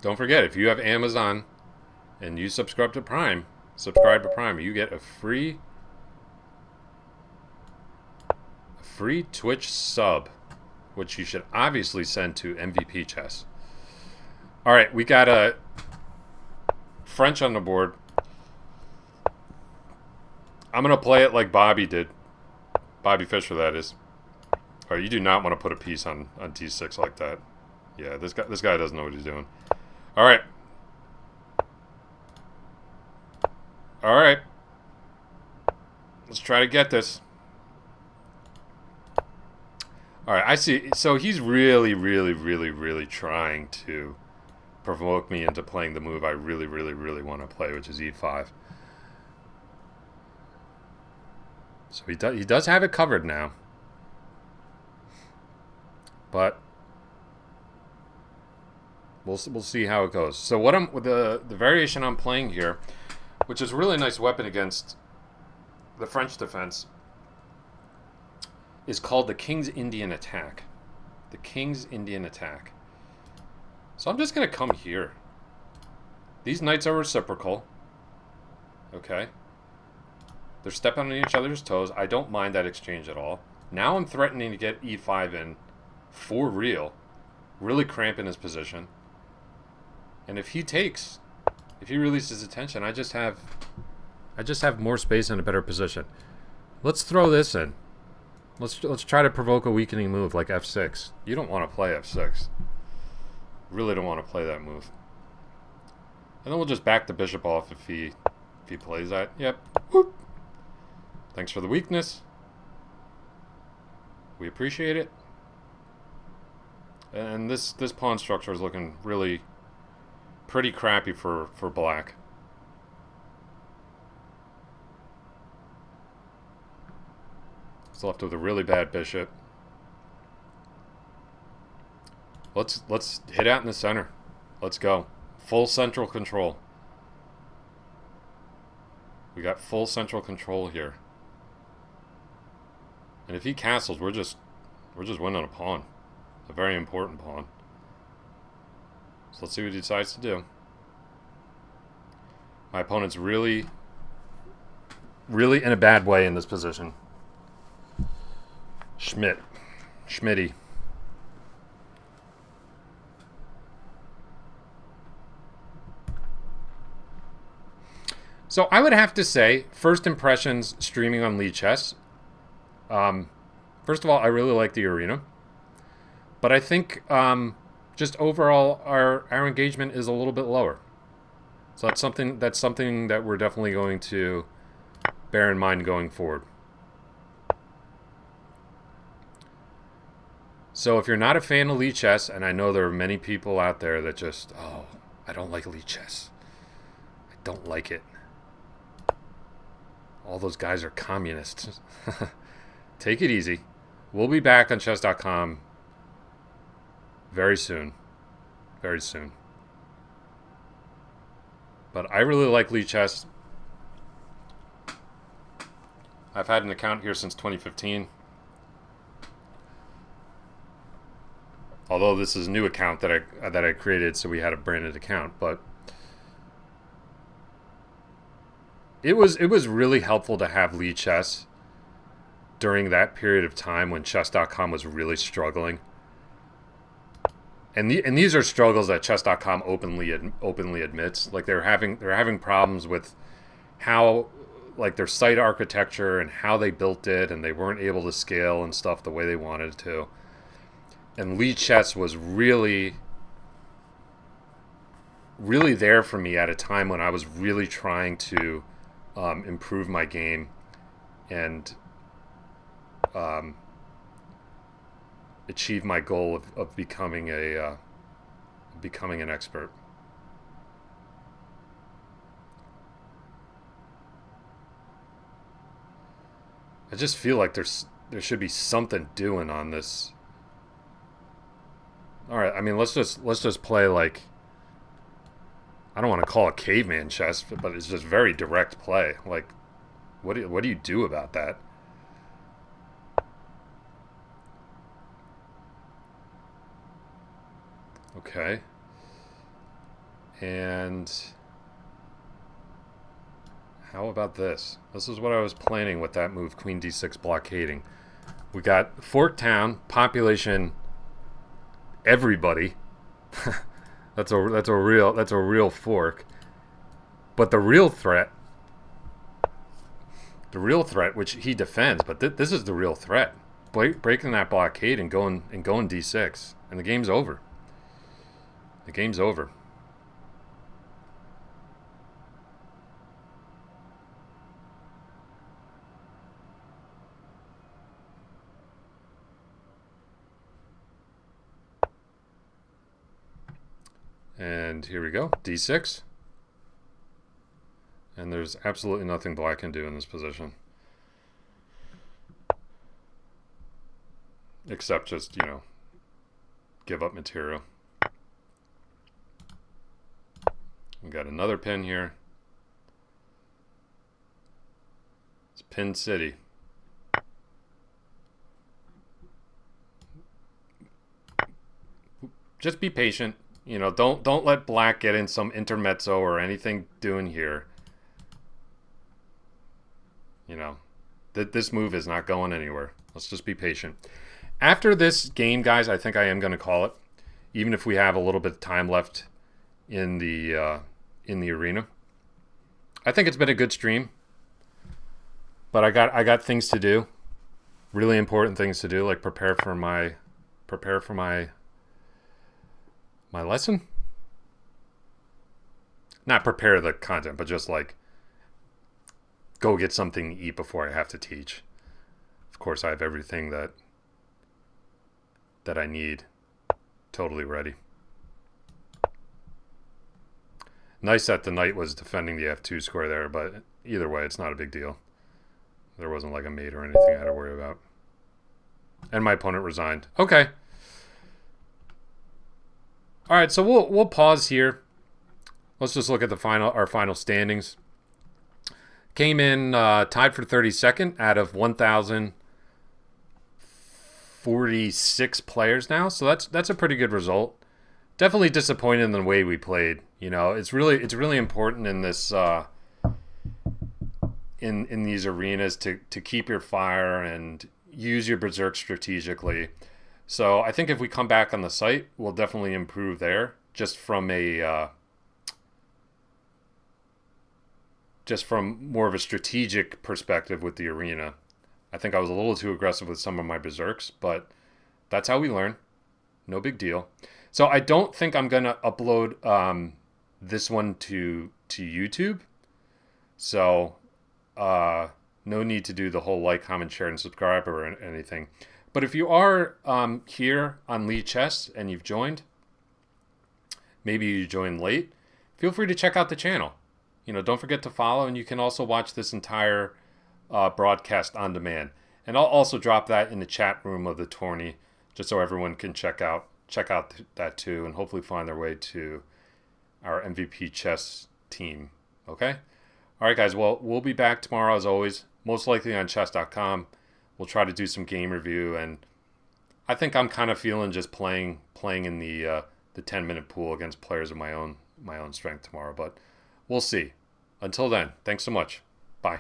don't forget, if you have Amazon and you subscribe to Prime, you get a free Twitch sub, which you should obviously send to MVP Chess. All right, we got a French on the board. I'm gonna play it like Bobby did. Bobby Fischer, that is. All right, you do not want to put a piece on T6 like that. Yeah, this guy doesn't know what he's doing. All right. All right. Let's try to get this. All right, I see. So he's really, really, really, really trying to provoke me into playing the move I really, really, really want to play, which is E5. So he does have it covered now. But we'll see how it goes. So what I'm the variation I'm playing here, which is a really nice weapon against the French defense, is called the King's Indian Attack. The King's Indian Attack. So I'm just going to come here. These knights are reciprocal. Okay. They're stepping on each other's toes. I don't mind that exchange at all. Now I'm threatening to get E5 in for real. Really cramping his position. And if he releases attention, I just have more space and a better position. Let's throw this in. Let's try to provoke a weakening move like F6. You don't want to play F6. Really don't want to play that move. And then we'll just back the bishop off if he plays that. Yep. Whoop. Thanks for the weakness. We appreciate it. And this pawn structure is looking really pretty crappy for black. It's left with a really bad bishop. Let's hit out in the center. Let's go. Full central control. We got full central control here. And if he castles, we're just winning a pawn. A very important pawn. So let's see what he decides to do. My opponent's really in a bad way in this position. Schmitty. So I would have to say, first impressions streaming on Lichess. First of all, I really like the arena. But I think just overall our engagement is a little bit lower. So that's something that we're definitely going to bear in mind going forward. So if you're not a fan of Lichess, and I know there are many people out there that just, oh, I don't like Lichess. I don't like it. All those guys are communists. Take it easy. We'll be back on chess.com very soon. Very soon. But I really like Lichess. I've had an account here since 2015. Although this is a new account that I created, so we had a branded account, but it was really helpful to have Lichess during that period of time when chess.com was really struggling. And these are struggles that chess.com openly admits. Like they're having problems with how, like, their site architecture and how they built it, and they weren't able to scale and stuff the way they wanted to. And Lichess was really there for me at a time when I was really trying to improve my game and achieve my goal of becoming an expert. I just feel like there should be something doing on this. All right, I mean, let's just play like, I don't want to call it caveman chess, but it's just very direct play. Like, what do you do about that? Okay. And how about this? This is what I was planning with that move, queen d6 blockading. We got Fort Town, population everybody. that's a real fork. But the real threat, which he defends, but this is the real threat. Breaking that blockade and going d6, and the game's over. The game's over. And here we go, d6. And there's absolutely nothing black can do in this position. Except just, you know, give up material. We got another pin here. It's Pin City. Just be patient. You know, don't let black get in some intermezzo or anything doing here. You know, this move is not going anywhere. Let's just be patient. After this game, guys, I think I am going to call it, even if we have a little bit of time left in the arena. I think it's been a good stream, but I got things to do, really important things to do, like prepare for my lesson. Not prepare the content, but just like go get something to eat before I have to teach. Of course, I have everything that I need totally ready. Nice that the knight was defending the f2 square there, but either way, it's not a big deal. There wasn't like a mate or anything I had to worry about. And my opponent resigned. Okay. All right, so we'll pause here. Let's just look at our final standings. Came in tied for 32nd out of 1,046 players now, so that's a pretty good result. Definitely disappointed in the way we played. You know, it's really important in this in these arenas to keep your fire and use your berserk strategically. So I think if we come back on the site, we'll definitely improve there, just from more of a strategic perspective with the arena. I think I was a little too aggressive with some of my berserks, but that's how we learn. No big deal. So I don't think I'm going to upload this one to YouTube. So no need to do the whole like, comment, share, and subscribe or anything. But if you are here on Lichess and you've joined, maybe you joined late, feel free to check out the channel. You know, don't forget to follow, and you can also watch this entire broadcast on demand. And I'll also drop that in the chat room of the tourney, just so everyone can check out that too, and hopefully find their way to our MVP chess team. Okay? All right, guys. Well, we'll be back tomorrow as always, most likely on chess.com. We'll try to do some game review, and I think I'm kind of feeling just playing in the 10-minute pool against players of my own strength tomorrow, but we'll see. Until then, thanks so much. Bye.